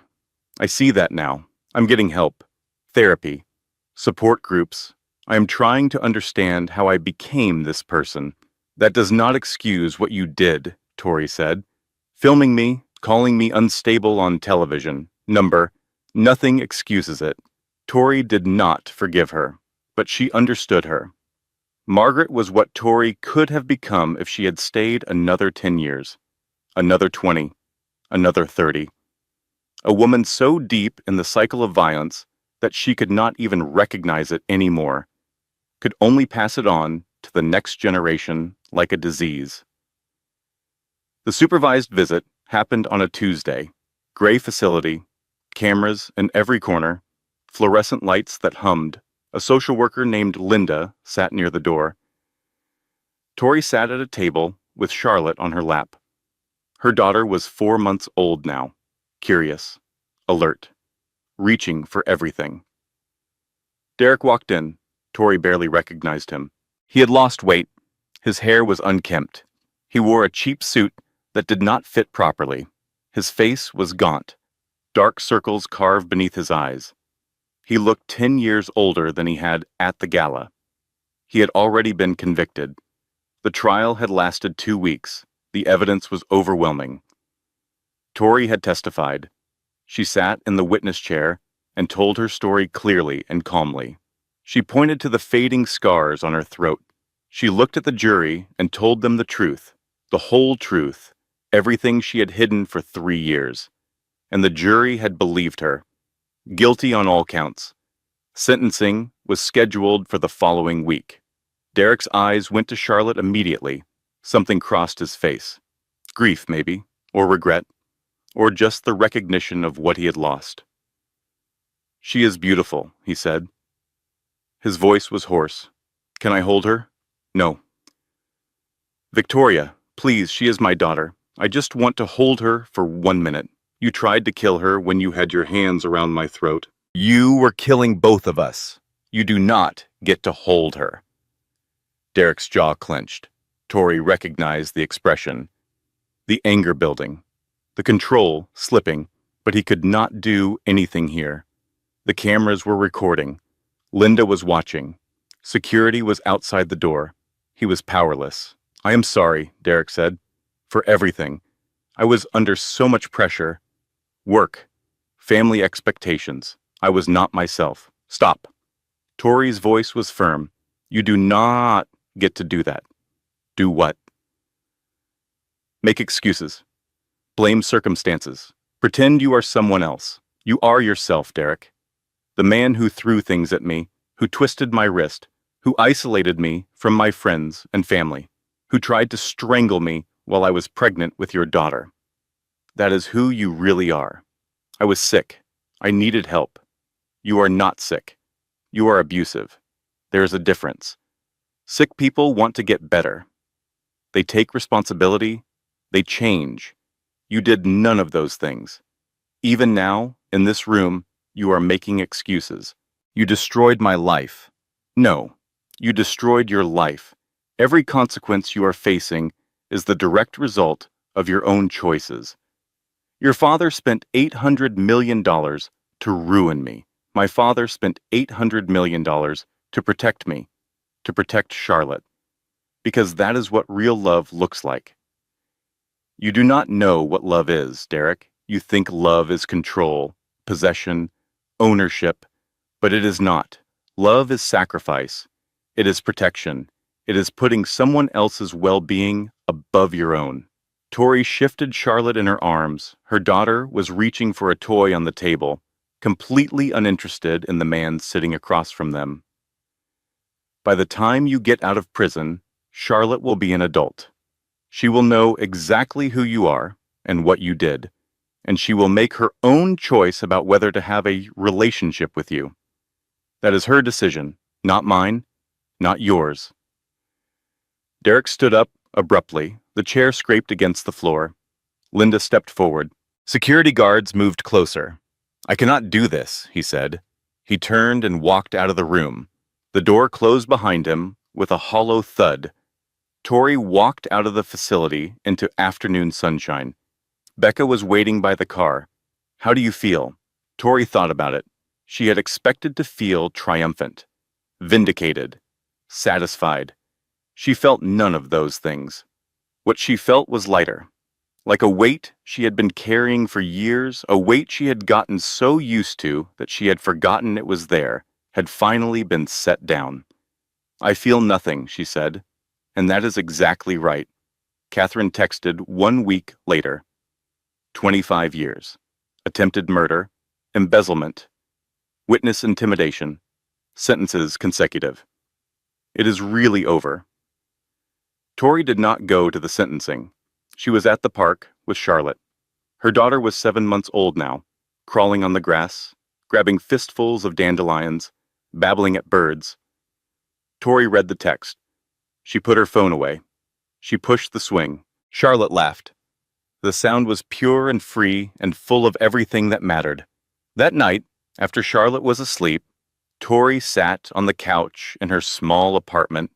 I see that now. I'm getting help. Therapy. Support groups. I am trying to understand how I became this person." "That does not excuse what you did," Tori said. "Filming me, calling me unstable on television. Nothing excuses it." Tori did not forgive her, but she understood her. Margaret was what Tori could have become if she had stayed another 10 years, another 20, another 30. A woman so deep in the cycle of violence that she could not even recognize it anymore, could only pass it on to the next generation like a disease. The supervised visit happened on a Tuesday. Gray facility, cameras in every corner, fluorescent lights that hummed. A social worker named Linda sat near the door. Tori sat at a table with Charlotte on her lap. Her daughter was 4 months old now, curious, alert, reaching for everything. Derek walked in. Tori barely recognized him. He had lost weight. His hair was unkempt. He wore a cheap suit that did not fit properly. His face was gaunt, dark circles carved beneath his eyes. He looked 10 years older than he had at the gala. He had already been convicted. The trial had lasted 2 weeks. The evidence was overwhelming. Tori had testified. She sat in the witness chair and told her story clearly and calmly. She pointed to the fading scars on her throat. She looked at the jury and told them the truth, the whole truth, everything she had hidden for 3 years. And the jury had believed her. Guilty on all counts. Sentencing was scheduled for the following week. Derek's eyes went to Charlotte immediately. Something crossed his face. Grief, maybe, or regret, or just the recognition of what he had lost. "She is beautiful," he said. His voice was hoarse. "Can I hold her?" "No." "Victoria, please, she is my daughter. I just want to hold her for 1 minute. You tried to kill her when you had your hands around my throat. You were killing both of us. You do not get to hold her." Derek's jaw clenched. Tori recognized the expression. The anger building. The control slipping, but he could not do anything here. The cameras were recording. Linda was watching. Security was outside the door. He was powerless. "I am sorry," Derek said, "for everything. I was under so much pressure. Work. Family expectations. I was not myself. Stop." Tori's voice was firm. "You do not get to do that." "Do what?" "Make excuses. Blame circumstances. Pretend you are someone else. You are yourself, Derek. The man who threw things at me, who twisted my wrist, who isolated me from my friends and family, who tried to strangle me while I was pregnant with your daughter. That is who you really are. I was sick. I needed help. You are not sick. You are abusive. There is a difference. Sick people want to get better. They take responsibility. They change. You did none of those things. Even now, in this room, you are making excuses. You destroyed my life. No, you destroyed your life. Every consequence you are facing is the direct result of your own choices. Your father spent $800 million to ruin me. My father spent $800 million to protect me, to protect Charlotte, because that is what real love looks like. You do not know what love is, Derek. You think love is control, possession, ownership, but it is not. Love is sacrifice. It is protection. It is putting someone else's well-being above your own. Tori shifted Charlotte in her arms. Her daughter was reaching for a toy on the table, completely uninterested in the man sitting across from them. By the time you get out of prison, Charlotte will be an adult. She will know exactly who you are and what you did, and she will make her own choice about whether to have a relationship with you. That is her decision, not mine, not yours. Derek stood up abruptly. The chair scraped against the floor. Linda stepped forward. Security guards moved closer. "I cannot do this," he said. He turned and walked out of the room. The door closed behind him with a hollow thud. Tori walked out of the facility into afternoon sunshine. Becca was waiting by the car. "How do you feel?" Tori thought about it. She had expected to feel triumphant, vindicated, satisfied. She felt none of those things. What she felt was lighter, like a weight she had been carrying for years, a weight she had gotten so used to that she had forgotten it was there, had finally been set down. I feel nothing, she said. And that is exactly right. Catherine texted 1 week later. 25 years. Attempted murder. Embezzlement. Witness intimidation. Sentences consecutive. It is really over. Tori did not go to the sentencing. She was at the park with Charlotte. Her daughter was 7 months old now, crawling on the grass, grabbing fistfuls of dandelions, babbling at birds. Tori read the text. She put her phone away. She pushed the swing. Charlotte laughed. The sound was pure and free and full of everything that mattered. That night, after Charlotte was asleep, Tori sat on the couch in her small apartment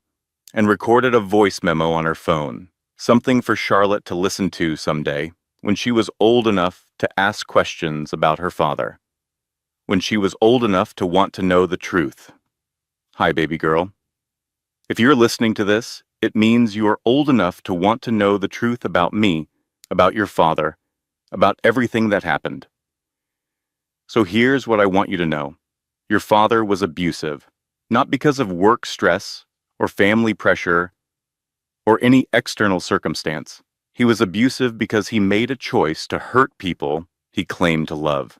and recorded a voice memo on her phone, something for Charlotte to listen to someday when she was old enough to ask questions about her father, when she was old enough to want to know the truth. Hi, baby girl. If you're listening to this, it means you are old enough to want to know the truth about me, about your father, about everything that happened. So here's what I want you to know. Your father was abusive, not because of work stress or family pressure or any external circumstance. He was abusive because he made a choice to hurt people he claimed to love.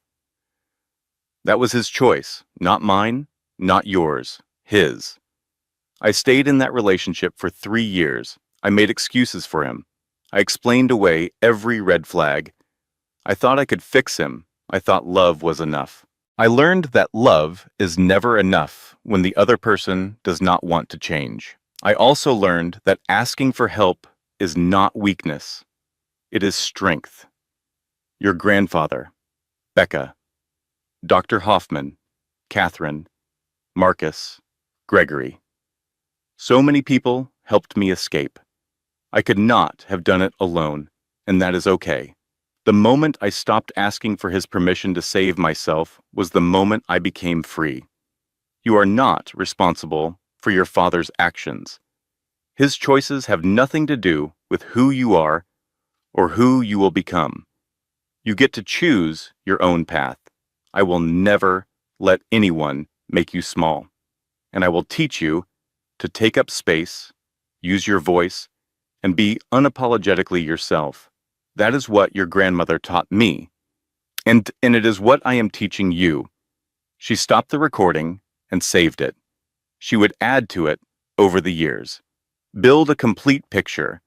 That was his choice, not mine, not yours, his. I stayed in that relationship for 3 years. I made excuses for him. I explained away every red flag. I thought I could fix him. I thought love was enough. I learned that love is never enough when the other person does not want to change. I also learned that asking for help is not weakness. It is strength. Your grandfather, Becca, Dr. Hoffman, Catherine, Marcus, Gregory. So many people helped me escape. I could not have done it alone, and that is okay. The moment I stopped asking for his permission to save myself was the moment I became free. You are not responsible for your father's actions. His choices have nothing to do with who you are or who you will become. You get to choose your own path. I will never let anyone make you small, and I will teach you to take up space, use your voice, and be unapologetically yourself. That is what your grandmother taught me, and it is what I am teaching you. She stopped the recording and saved it. She would add to it over the years. Build a complete picture,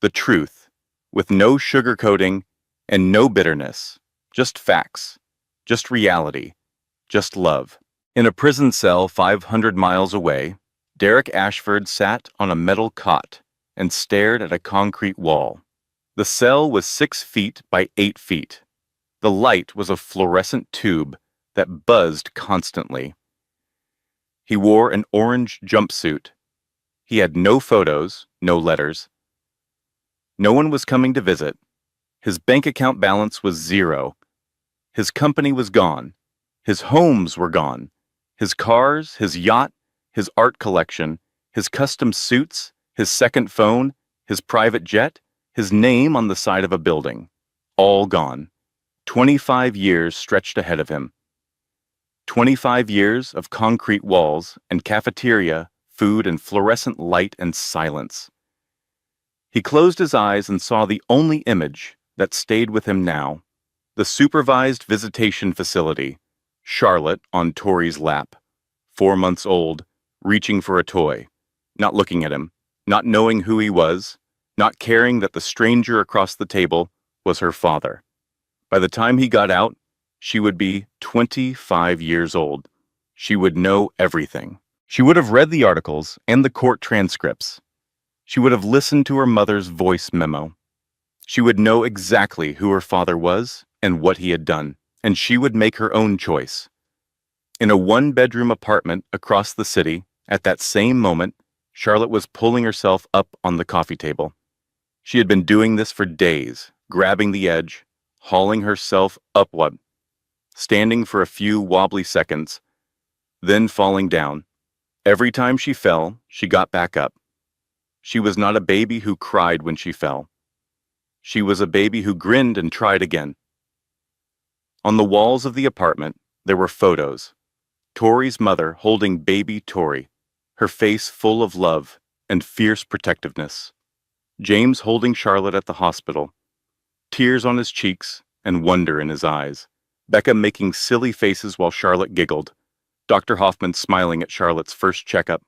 the truth, with no sugarcoating and no bitterness, just facts, just reality, just love. In a prison cell 500 miles away, Derek Ashford sat on a metal cot and stared at a concrete wall. The cell was 6 feet by 8 feet. The light was a fluorescent tube that buzzed constantly. He wore an orange jumpsuit. He had no photos, no letters. No one was coming to visit. His bank account balance was 0. His company was gone. His homes were gone. His cars, his yacht, his art collection, his custom suits, his second phone, his private jet, his name on the side of a building. All gone. 25 years stretched ahead of him. 25 years of concrete walls and cafeteria, food and fluorescent light and silence. He closed his eyes and saw the only image that stayed with him now. The supervised visitation facility, Charlotte on Tori's lap, 4 months old, reaching for a toy, not looking at him, not knowing who he was, not caring that the stranger across the table was her father. By the time he got out, she would be 25 years old. She would know everything. She would have read the articles and the court transcripts. She would have listened to her mother's voice memo. She would know exactly who her father was and what he had done, and she would make her own choice. In a 1-bedroom apartment across the city, at that same moment, Charlotte was pulling herself up on the coffee table. She had been doing this for days, grabbing the edge, hauling herself upward, standing for a few wobbly seconds, then falling down. Every time she fell, she got back up. She was not a baby who cried when she fell. She was a baby who grinned and tried again. On the walls of the apartment, there were photos. Tori's mother holding baby Tori, her face full of love and fierce protectiveness. James holding Charlotte at the hospital, tears on his cheeks and wonder in his eyes. Becca making silly faces while Charlotte giggled. Dr. Hoffman smiling at Charlotte's first checkup.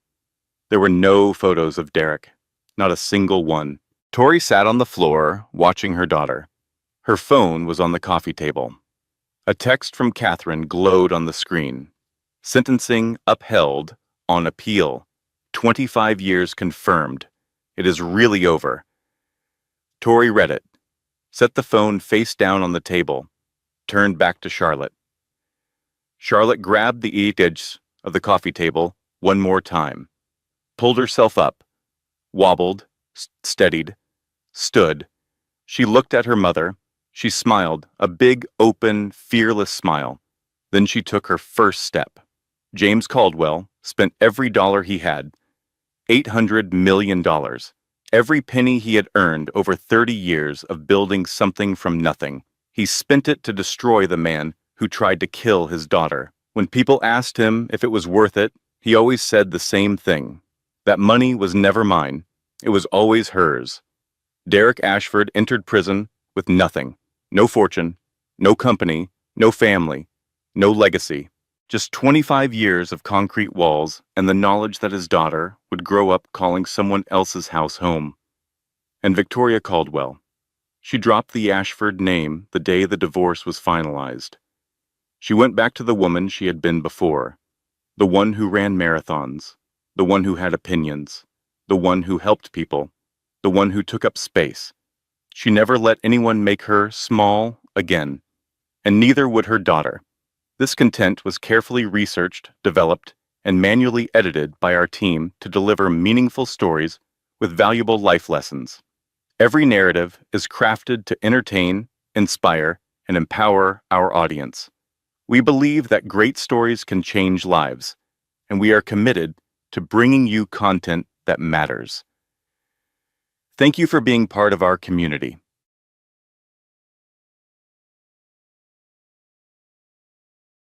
There were no photos of Derek, not a single one. Tori sat on the floor, watching her daughter. Her phone was on the coffee table. A text from Catherine glowed on the screen. Sentencing upheld on appeal. 25 years confirmed. It is really over. Tori read it, set the phone face down on the table, turned back to Charlotte. Charlotte grabbed the edge of the coffee table one more time, pulled herself up, wobbled, steadied, stood. She looked at her mother. She smiled, a big, open, fearless smile. Then she took her first step. James Caldwell spent every dollar he had, $800 million, every penny he had earned over 30 years of building something from nothing. He spent it to destroy the man who tried to kill his daughter. When people asked him if it was worth it, he always said the same thing. That money was never mine. It was always hers. Derek Ashford entered prison with nothing. No fortune, no company, no family, no legacy. Just 25 years of concrete walls and the knowledge that his daughter would grow up calling someone else's house home. And Victoria Caldwell. She dropped the Ashford name the day the divorce was finalized. She went back to the woman she had been before, the one who ran marathons, the one who had opinions, the one who helped people, the one who took up space. She never let anyone make her small again, and neither would her daughter. This content was carefully researched, developed, and manually edited by our team to deliver meaningful stories with valuable life lessons. Every narrative is crafted to entertain, inspire, and empower our audience. We believe that great stories can change lives, and we are committed to bringing you content that matters. Thank you for being part of our community.